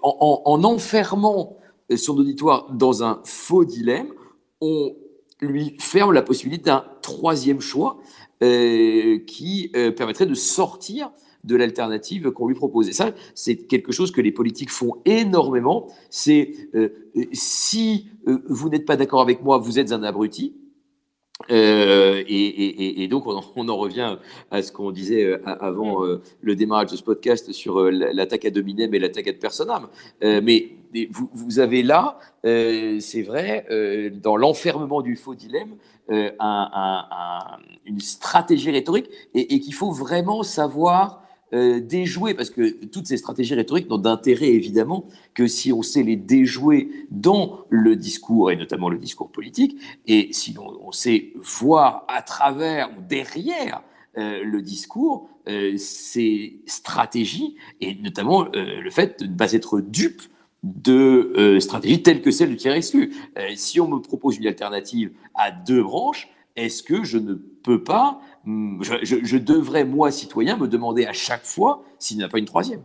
en enfermant son auditoire dans un faux dilemme, on lui ferme la possibilité d'un troisième choix qui permettrait de sortir de l'alternative qu'on lui propose. Et ça, c'est quelque chose que les politiques font énormément. C'est si vous n'êtes pas d'accord avec moi, vous êtes un abruti. Et donc, on en revient à ce qu'on disait avant le démarrage de ce podcast sur l'attaque ad hominem et l'attaque ad personam. Mais vous avez là, c'est vrai, dans l'enfermement du faux dilemme, une stratégie rhétorique et qu'il faut vraiment savoir déjouer, parce que toutes ces stratégies rhétoriques n'ont d'intérêt évidemment que si on sait les déjouer dans le discours, et notamment le discours politique, et si on sait voir à travers ou derrière le discours ces stratégies, et notamment le fait de ne pas être dupe de stratégies telles que celle du tiers exclu. Si on me propose une alternative à deux branches, est-ce que je ne peux pas, je devrais, moi, citoyen, me demander à chaque fois s'il n'y a pas une troisième?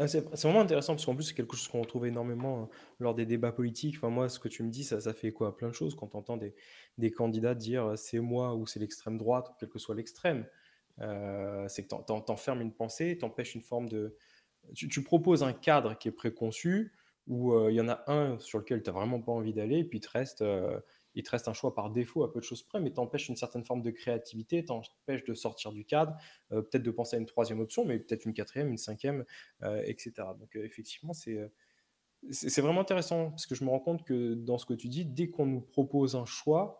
C'est vraiment intéressant parce qu'en plus, c'est quelque chose qu'on retrouve énormément lors des débats politiques. Enfin, moi, ce que tu me dis, ça fait quoi? Plein de choses quand tu entends des candidats dire c'est moi ou c'est l'extrême droite, quel que soit l'extrême. C'est que t'enfermes une pensée, t'empêches une forme de. Tu proposes un cadre qui est préconçu où il y en a un sur lequel tu n'as vraiment pas envie d'aller, et puis il te reste un choix par défaut à peu de choses près, mais t'empêche une certaine forme de créativité, t'empêche de sortir du cadre, peut-être de penser à une troisième option, mais peut-être une quatrième, une cinquième, etc. Donc effectivement, c'est vraiment intéressant, parce que je me rends compte que dans ce que tu dis, dès qu'on nous propose un choix,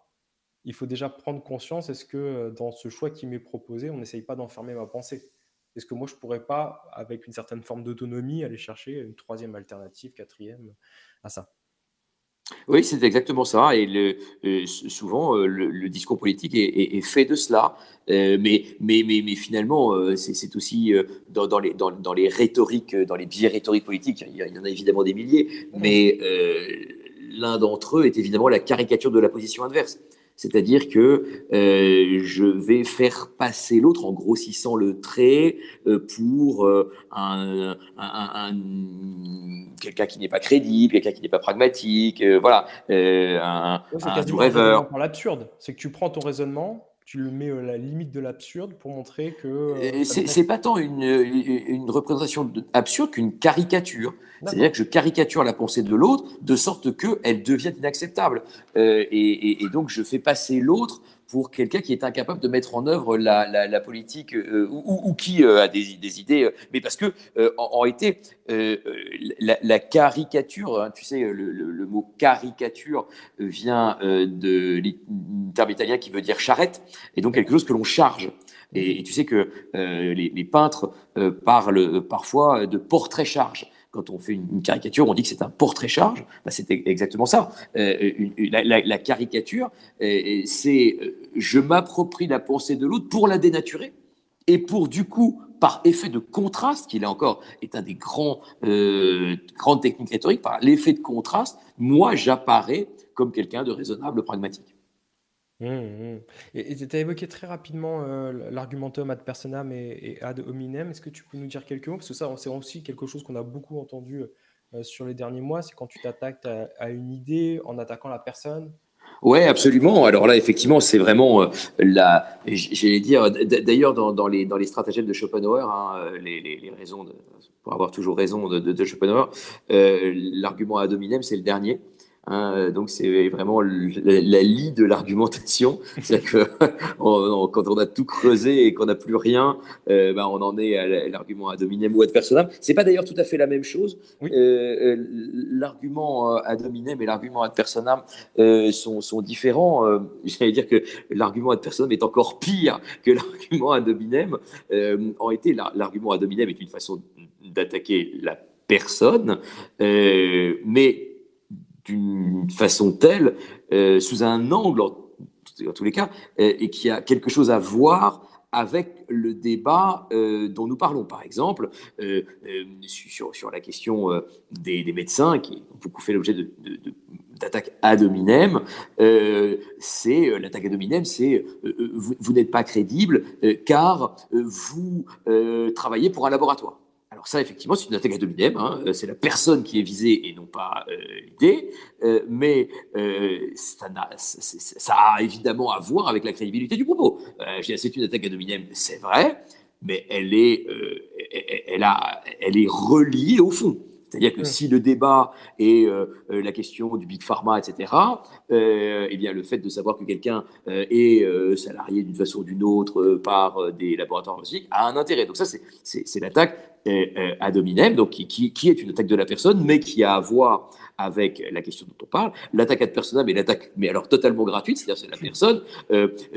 il faut déjà prendre conscience, est-ce que dans ce choix qui m'est proposé, on n'essaye pas d'enfermer ma pensée? Est-ce que moi, je pourrais pas, avec une certaine forme d'autonomie, aller chercher une troisième alternative, quatrième à ça? Oui, c'est exactement ça. Et souvent, le discours politique est fait de cela. Mais finalement, c'est aussi dans les rhétoriques, dans les biais rhétoriques politiques, il y en a évidemment des milliers, Mhm. mais l'un d'entre eux est évidemment la caricature de la position adverse. C'est-à-dire que je vais faire passer l'autre en grossissant le trait pour quelqu'un qui n'est pas crédible, quelqu'un qui n'est pas pragmatique, voilà, Ouais, c'est un doux quasiment un raisonnement rêveur. par l'absurde. C'est que tu prends ton raisonnement, tu le mets à la limite de l'absurde pour montrer que ça devrait. C'est pas tant une représentation absurde qu'une caricature. C'est-à-dire D'accord. que je caricature la pensée de l'autre de sorte qu'elle devienne inacceptable. Et donc je fais passer l'autre pour quelqu'un qui est incapable de mettre en œuvre la politique ou qui a des idées. Mais parce que, en réalité, la caricature, hein, tu sais, le mot caricature vient d'un terme italien qui veut dire charrette, et donc quelque D'accord. chose que l'on charge. Et Mhm. tu sais que les peintres parlent parfois de portrait-charge. Quand on fait une caricature, on dit que c'est un portrait-charge. Bah, c'est exactement ça. La caricature, c'est je m'approprie la pensée de l'autre pour la dénaturer et pour du coup, par effet de contraste, qui là encore est un des grandes techniques rhétoriques, par l'effet de contraste, moi j'apparais comme quelqu'un de raisonnable, pragmatique. Mhm, mhm. Et tu as évoqué très rapidement l'argumentum ad personam et ad hominem. Est-ce que tu peux nous dire quelques mots? Parce que ça, c'est aussi quelque chose qu'on a beaucoup entendu sur les derniers mois, c'est quand tu t'attaques à une idée en attaquant la personne. Ouais, absolument. Alors là, effectivement, c'est vraiment j'allais dire, d'ailleurs, dans les stratagèmes de Schopenhauer, hein, les raisons pour avoir toujours raison de Schopenhauer, l'argument ad hominem, c'est le dernier. Hein, donc c'est vraiment la lie de l'argumentation. C'est-à-dire que quand on a tout creusé et qu'on n'a plus rien, ben, on en est à l'argument ad hominem ou ad personam. C'est pas d'ailleurs tout à fait la même chose. Oui. L'argument ad hominem et l'argument ad personam sont différents. J'allais dire que l'argument ad personam est encore pire que l'argument ad hominem. En réalité, l'argument ad hominem est une façon d'attaquer la personne, mais d'une façon telle, sous un angle, en tous les cas, et qui a quelque chose à voir avec le débat dont nous parlons. Par exemple, sur la question des médecins, qui ont beaucoup fait l'objet d'attaques ad hominem, l'attaque ad hominem, c'est vous n'êtes pas crédible car vous travaillez pour un laboratoire. Alors ça, effectivement, c'est une attaque ad hominem, hein, c'est la personne qui est visée et non pas l'idée, mais ça a évidemment à voir avec la crédibilité du propos. C'est une attaque ad hominem, c'est vrai, mais elle est reliée au fond. C'est-à-dire que Mhm. si le débat est la question du big pharma, etc., eh bien le fait de savoir que quelqu'un est salarié d'une façon ou d'une autre par des laboratoires pharmaceutiques a un intérêt. Donc ça, c'est l'attaque ad hominem, donc qui est une attaque de la personne, mais qui a à voir avec la question dont on parle. L'attaque ad personam est l'attaque, mais alors totalement gratuite, c'est-à-dire c'est la personne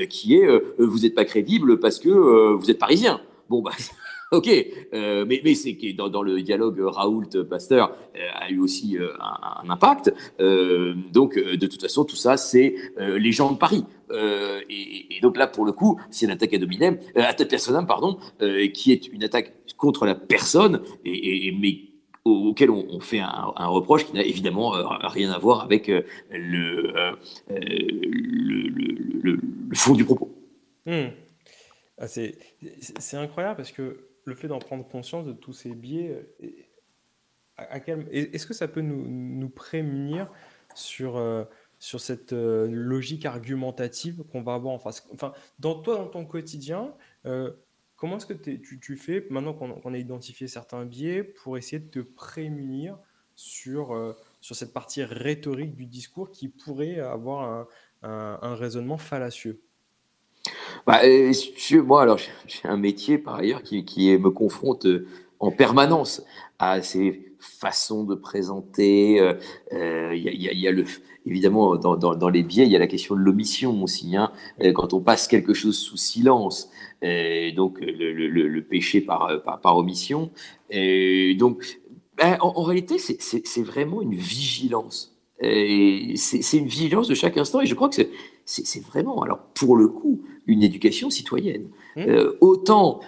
qui est vous n'êtes pas crédible parce que vous êtes parisien. Bon, bah, ok, mais c'est que dans le dialogue Raoult-Pasteur a eu aussi un impact. Donc, de toute façon, tout ça, c'est les gens de Paris. Et donc là, pour le coup, c'est une attaque ad personam, pardon, qui est une attaque contre la personne, mais auquel on fait un reproche qui n'a évidemment rien à voir avec le fond du propos. Mhm. Ah, c'est incroyable parce que le fait d'en prendre conscience de tous ces biais, est-ce que ça peut nous prémunir sur, sur cette logique argumentative qu'on va avoir en face? Enfin, dans ton quotidien, euh, comment est-ce que tu fais, maintenant qu'on a identifié certains biais, pour essayer de te prémunir sur cette partie rhétorique du discours qui pourrait avoir un raisonnement fallacieux? Moi, alors, j'ai un métier par ailleurs qui me confronte en permanence à ces façons de présenter. Il y a évidemment, dans les biais, il y a la question de l'omission aussi. Hein, quand on passe quelque chose sous silence, donc le péché par omission. Donc, en réalité, c'est vraiment une vigilance. C'est une vigilance de chaque instant, et je crois que c'est vraiment, alors pour le coup, une éducation citoyenne. Autant,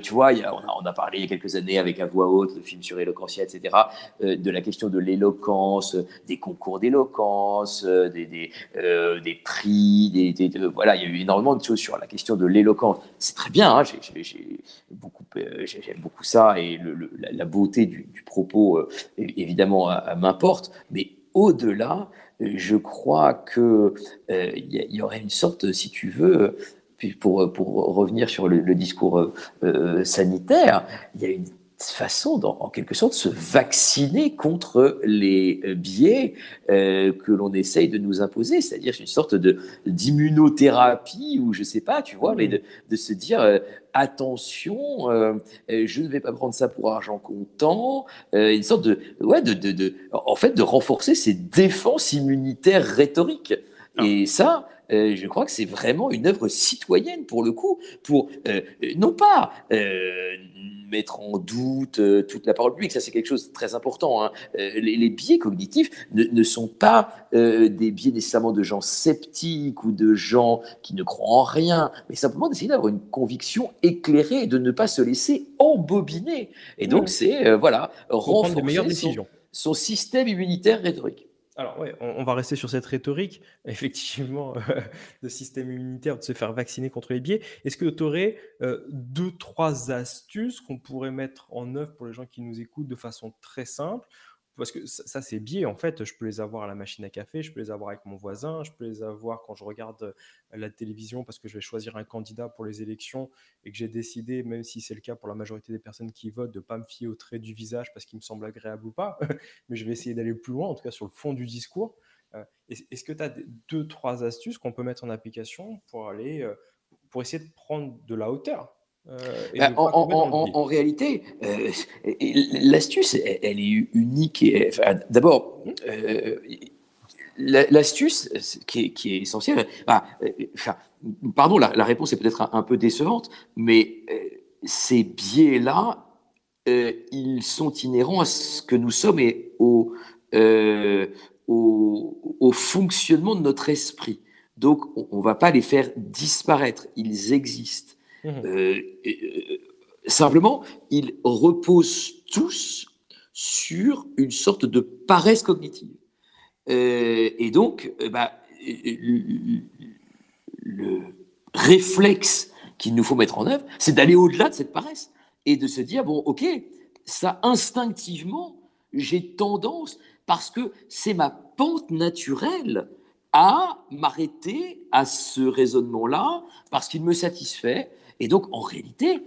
tu vois, on a parlé il y a quelques années avec À voix haute, le film sur Éloquentia, etc., de la question de l'éloquence, des concours d'éloquence, des prix, voilà, il y a eu énormément de choses sur la question de l'éloquence. C'est très bien, hein, j'aime beaucoup ça, et la beauté du propos, évidemment, m'importe, mais au-delà, je crois qu'il y aurait une sorte, si tu veux, pour revenir sur le discours sanitaire, il y a une façon, en quelque sorte, de se vacciner contre les biais que l'on essaye de nous imposer, c'est-à-dire une sorte d'immunothérapie, ou je ne sais pas, tu vois, mais de se dire attention, je ne vais pas prendre ça pour argent comptant, une sorte en fait, de renforcer ces défenses immunitaires rhétoriques. Et ça, je crois que c'est vraiment une œuvre citoyenne, pour le coup, pour non pas mettre en doute toute la parole publique, ça c'est quelque chose de très important. Hein. Les biais cognitifs ne sont pas des biais nécessairement de gens sceptiques ou de gens qui ne croient en rien, mais simplement d'essayer d'avoir une conviction éclairée et de ne pas se laisser embobiner. Et donc c'est renforcer de meilleures décisions. Son système immunitaire rhétorique. Alors ouais, on va rester sur cette rhétorique, effectivement, de système immunitaire, de se faire vacciner contre les biais. Est-ce que tu aurais 2-3 astuces qu'on pourrait mettre en œuvre pour les gens qui nous écoutent de façon très simple? Parce que ça, ces biais, en fait, je peux les avoir à la machine à café, je peux les avoir avec mon voisin, je peux les avoir quand je regarde la télévision parce que je vais choisir un candidat pour les élections et que j'ai décidé, même si c'est le cas pour la majorité des personnes qui votent, de ne pas me fier au trait du visage parce qu'il me semble agréable ou pas, mais je vais essayer d'aller plus loin, en tout cas sur le fond du discours. Est-ce que tu as 2-3 astuces qu'on peut mettre en application pour essayer de prendre de la hauteur en réalité, l'astuce, elle est unique. D'abord, l'astuce qui est essentielle. Pardon, la réponse est peut-être un peu décevante, mais ces biais-là, ils sont inhérents à ce que nous sommes et au fonctionnement de notre esprit. Donc, on ne va pas les faire disparaître. Ils existent. Simplement, ils reposent tous sur une sorte de paresse cognitive. Et donc, le réflexe qu'il nous faut mettre en œuvre, c'est d'aller au-delà de cette paresse et de se dire, bon, ok, ça instinctivement, j'ai tendance, parce que c'est ma pente naturelle, à m'arrêter à ce raisonnement-là, parce qu'il me satisfait. Et donc, en réalité,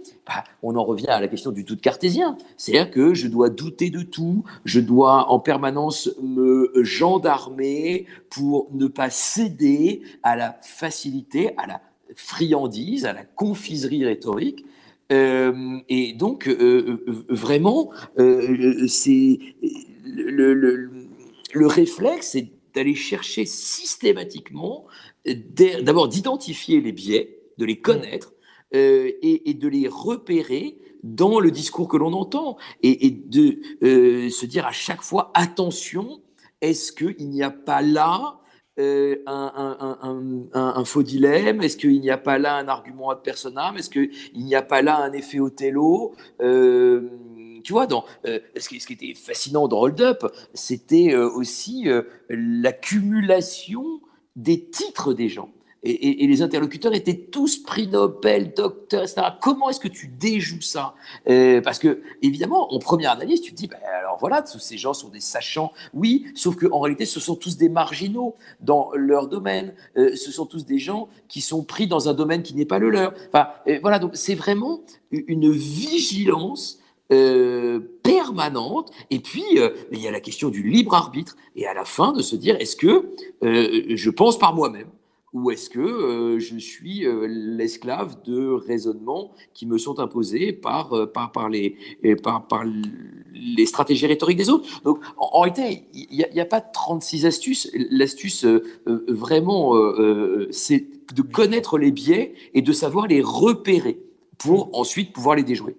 on en revient à la question du doute cartésien. C'est-à-dire que je dois douter de tout, je dois en permanence me gendarmer pour ne pas céder à la facilité, à la friandise, à la confiserie rhétorique. Et donc, vraiment, c'est le réflexe, c'est d'aller chercher systématiquement, d'abord d'identifier les biais, de les connaître, et de les repérer dans le discours que l'on entend, et de se dire à chaque fois, attention, est-ce qu'il n'y a pas là un faux dilemme? Est-ce qu'il n'y a pas là un argument ad personam? Est-ce qu'il n'y a pas là un effet Othello? Tu vois, ce qui était fascinant dans Hold Up, c'était aussi l'accumulation des titres des gens. Et les interlocuteurs étaient tous prix Nobel, docteurs, etc. Comment est-ce que tu déjoues ça? Parce que, évidemment, en première analyse, tu te dis, alors voilà, tous ces gens sont des sachants. Oui, sauf qu'en réalité, ce sont tous des marginaux dans leur domaine. Ce sont tous des gens qui sont pris dans un domaine qui n'est pas le leur. Voilà, donc c'est vraiment une vigilance permanente. Et puis, il y a la question du libre arbitre. Et à la fin, de se dire, est-ce que je pense par moi-même ou est-ce que je suis l'esclave de raisonnements qui me sont imposés par les stratégies rhétoriques des autres. Donc, en réalité, il n'y a pas 36 astuces. L'astuce, vraiment, c'est de connaître les biais et de savoir les repérer pour ensuite pouvoir les déjouer.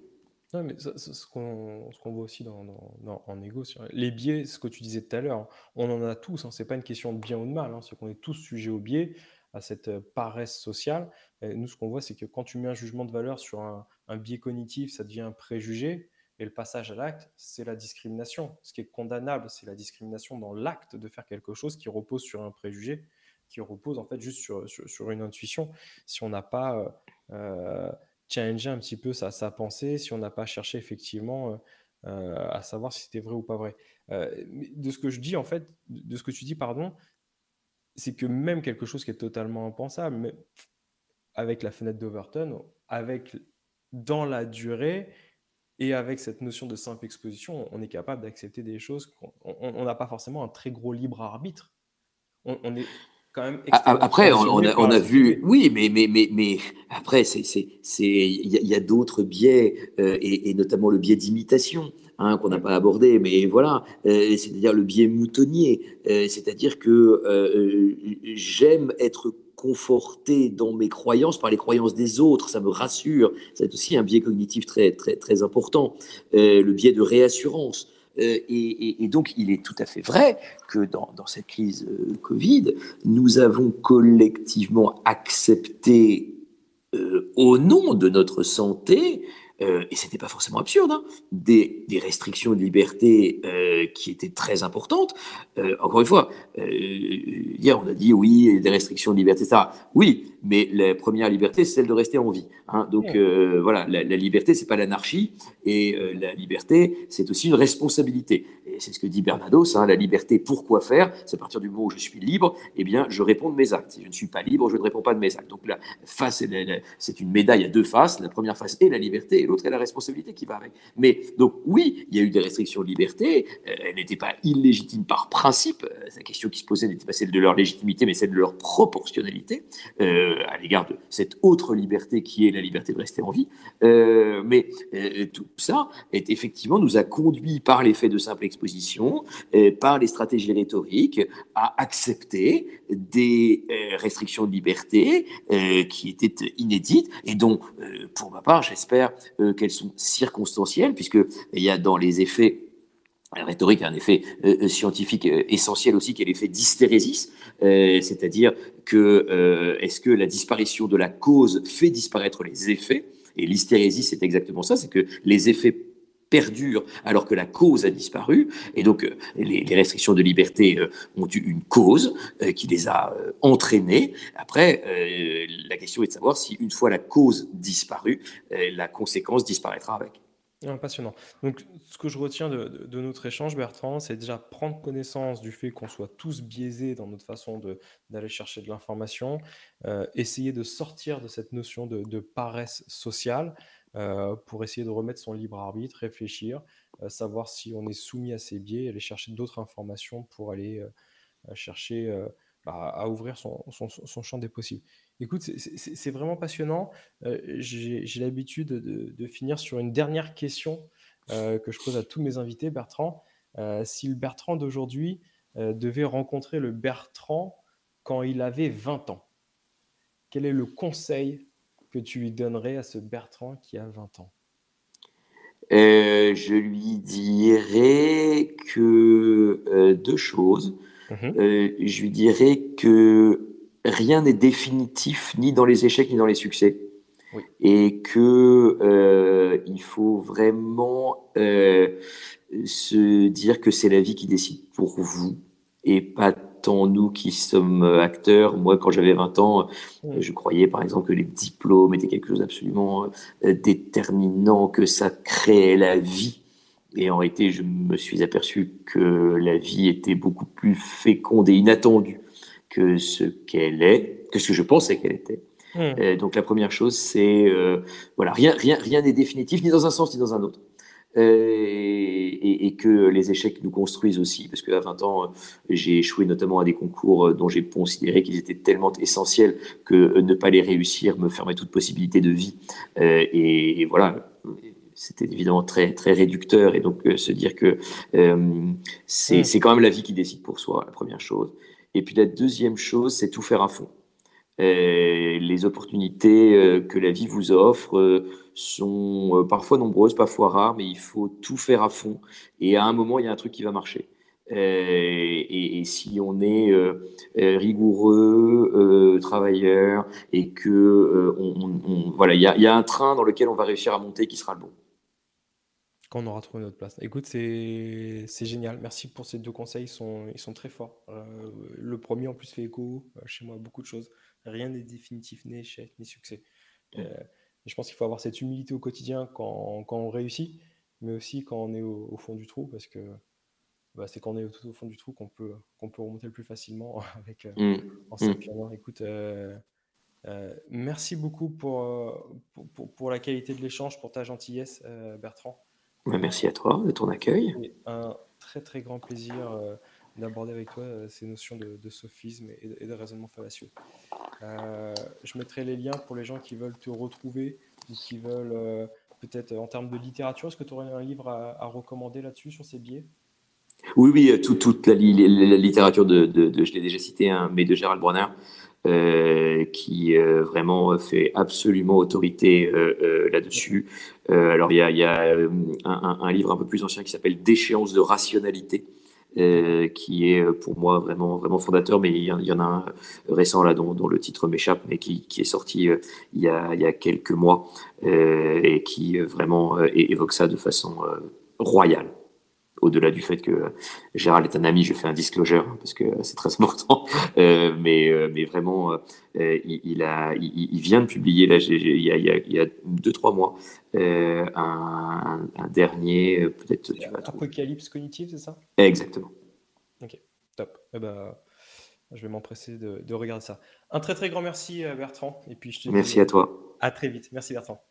Non, mais c'est ce qu'on voit aussi en négo. Les biais, ce que tu disais tout à l'heure, on en a tous. Ce n'est pas une question de bien ou de mal. C'est qu'on est tous sujets au biais, à cette paresse sociale. Et nous, ce qu'on voit, c'est que quand tu mets un jugement de valeur sur un biais cognitif, ça devient un préjugé. Et le passage à l'acte, c'est la discrimination. Ce qui est condamnable, c'est la discrimination dans l'acte de faire quelque chose qui repose sur un préjugé, qui repose en fait juste sur une intuition. Si on n'a pas challenger un petit peu sa pensée, si on n'a pas cherché effectivement à savoir si c'était vrai ou pas vrai. Mais de ce que je dis, en fait, de ce que tu dis, pardon, c'est que même quelque chose qui est totalement impensable, mais avec la fenêtre d'Overton, dans la durée et avec cette notion de simple exposition, on est capable d'accepter des choses. On n'a pas forcément un très gros libre arbitre. On est quand même extrêmement après, on a vu, société. oui, mais après, il y a d'autres biais, et notamment le biais d'imitation, qu'on n'a pas abordé, mais voilà, c'est-à-dire le biais moutonnier, c'est-à-dire que j'aime être conforté dans mes croyances par les croyances des autres, ça me rassure, c'est aussi un biais cognitif très, très, très important, le biais de réassurance. Et donc, il est tout à fait vrai que dans cette crise Covid, nous avons collectivement accepté, au nom de notre santé, et c'était pas forcément absurde, des restrictions de liberté qui étaient très importantes. Encore une fois, hier on a dit oui, des restrictions de liberté, ça. Oui, mais la première liberté, c'est celle de rester en vie. Donc voilà, la liberté, c'est pas l'anarchie, et la liberté, c'est aussi une responsabilité. Et c'est ce que dit Bernados, la liberté, pourquoi faire? C'est à partir du moment où je suis libre, eh bien, je réponds de mes actes. Si je ne suis pas libre, je ne réponds pas de mes actes. Donc la face, c'est une médaille à deux faces. La première face est la liberté, et l'autre est la responsabilité qui va avec. Mais donc oui, il y a eu des restrictions de liberté. Elles n'étaient pas illégitimes par principe. La question qui se posait n'était pas celle de leur légitimité, mais celle de leur proportionnalité à l'égard de cette autre liberté qui est la liberté de rester en vie. Mais tout ça nous a conduit par l'effet de simple exposition, par les stratégies rhétoriques, à accepter des restrictions de liberté qui étaient inédites et dont, pour ma part, j'espère qu'elles sont circonstancielles, puisqu'il y a dans les effets. La rhétorique a un effet scientifique essentiel aussi, qui est l'effet d'hystérésis, c'est-à-dire que est-ce que la disparition de la cause fait disparaître les effets? Et l'hystérésis, c'est exactement ça, c'est que les effets perdurent alors que la cause a disparu. Et donc, les restrictions de liberté ont eu une cause qui les a entraînés. Après, la question est de savoir si, une fois la cause disparue, la conséquence disparaîtra avec. Passionnant. Donc, ce que je retiens de notre échange, Bertrand, c'est déjà prendre connaissance du fait qu'on soit tous biaisés dans notre façon d'aller chercher de l'information, essayer de sortir de cette notion de paresse sociale pour essayer de remettre son libre arbitre, réfléchir, savoir si on est soumis à ces biais, aller chercher d'autres informations pour aller chercher à ouvrir son champ des possibles. Écoute, c'est vraiment passionnant. J'ai l'habitude de finir sur une dernière question que je pose à tous mes invités, Bertrand. Si le Bertrand d'aujourd'hui devait rencontrer le Bertrand quand il avait 20 ans, quel est le conseil que tu lui donnerais à ce Bertrand qui a 20 ans? Je lui dirais que deux choses. Je lui dirais que rien n'est définitif ni dans les échecs ni dans les succès. Oui. Et que il faut vraiment se dire que c'est la vie qui décide pour vous et pas tant nous qui sommes acteurs. Moi, quand j'avais 20 ans, je croyais par exemple que les diplômes étaient quelque chose d'absolument déterminant, que ça créait la vie. Et en réalité, je me suis aperçu que la vie était beaucoup plus féconde et inattendue que ce qu'elle est, que ce que je pensais qu'elle était. Donc la première chose, c'est voilà, rien n'est définitif, ni dans un sens ni dans un autre. et que les échecs nous construisent aussi, parce qu'à 20 ans, j'ai échoué notamment à des concours dont j'ai considéré qu'ils étaient tellement essentiels que ne pas les réussir me fermait toute possibilité de vie. Et voilà, c'était évidemment très, très réducteur, et donc se dire que c'est quand même la vie qui décide pour soi, la première chose. Et puis la deuxième chose, c'est tout faire à fond. Les opportunités que la vie vous offre sont parfois nombreuses, parfois rares, mais il faut tout faire à fond. Et à un moment, il y a un truc qui va marcher. Et si on est rigoureux, travailleur, et que voilà, il y a un train dans lequel on va réussir à monter qui sera le bon. Quand on aura trouvé notre place. Écoute, c'est génial. Merci pour ces deux conseils, ils sont très forts. Le premier, en plus, fait écho chez moi à beaucoup de choses. Rien n'est définitif, ni échec, ni succès. Et je pense qu'il faut avoir cette humilité au quotidien quand on réussit, mais aussi quand on est au fond du trou, parce que c'est quand on est tout au fond du trou qu'on peut remonter le plus facilement en s'appuyant. Écoute, merci beaucoup pour la qualité de l'échange, pour ta gentillesse, Bertrand. Merci à toi de ton accueil. C'est un très très grand plaisir d'aborder avec toi ces notions de sophisme et de raisonnement fallacieux. Je mettrai les liens pour les gens qui veulent te retrouver ou qui veulent peut-être en termes de littérature. Est-ce que tu aurais un livre à recommander là-dessus, sur ces biais? Oui, toute la littérature je l'ai déjà cité, hein, mais de Gérald Bronner, qui vraiment fait absolument autorité là-dessus. Alors, il y a un livre un peu plus ancien qui s'appelle Déchéance de rationalité, qui est pour moi vraiment, vraiment fondateur, mais il y en a un récent là dont le titre m'échappe, mais qui est sorti il y a quelques mois, et qui vraiment évoque ça de façon royale. Au-delà du fait que Gérald est un ami, je fais un disclosure parce que c'est très important. Mais vraiment, il vient de publier là, il y a 2-3 mois, un dernier, peut-être tu vas trouver. Apocalypse cognitive, c'est ça? Exactement. Ok, top. Je vais m'empresser de regarder ça. Un très très grand merci, Bertrand. Et puis je te Merci dis à toi. à très vite. Merci, Bertrand.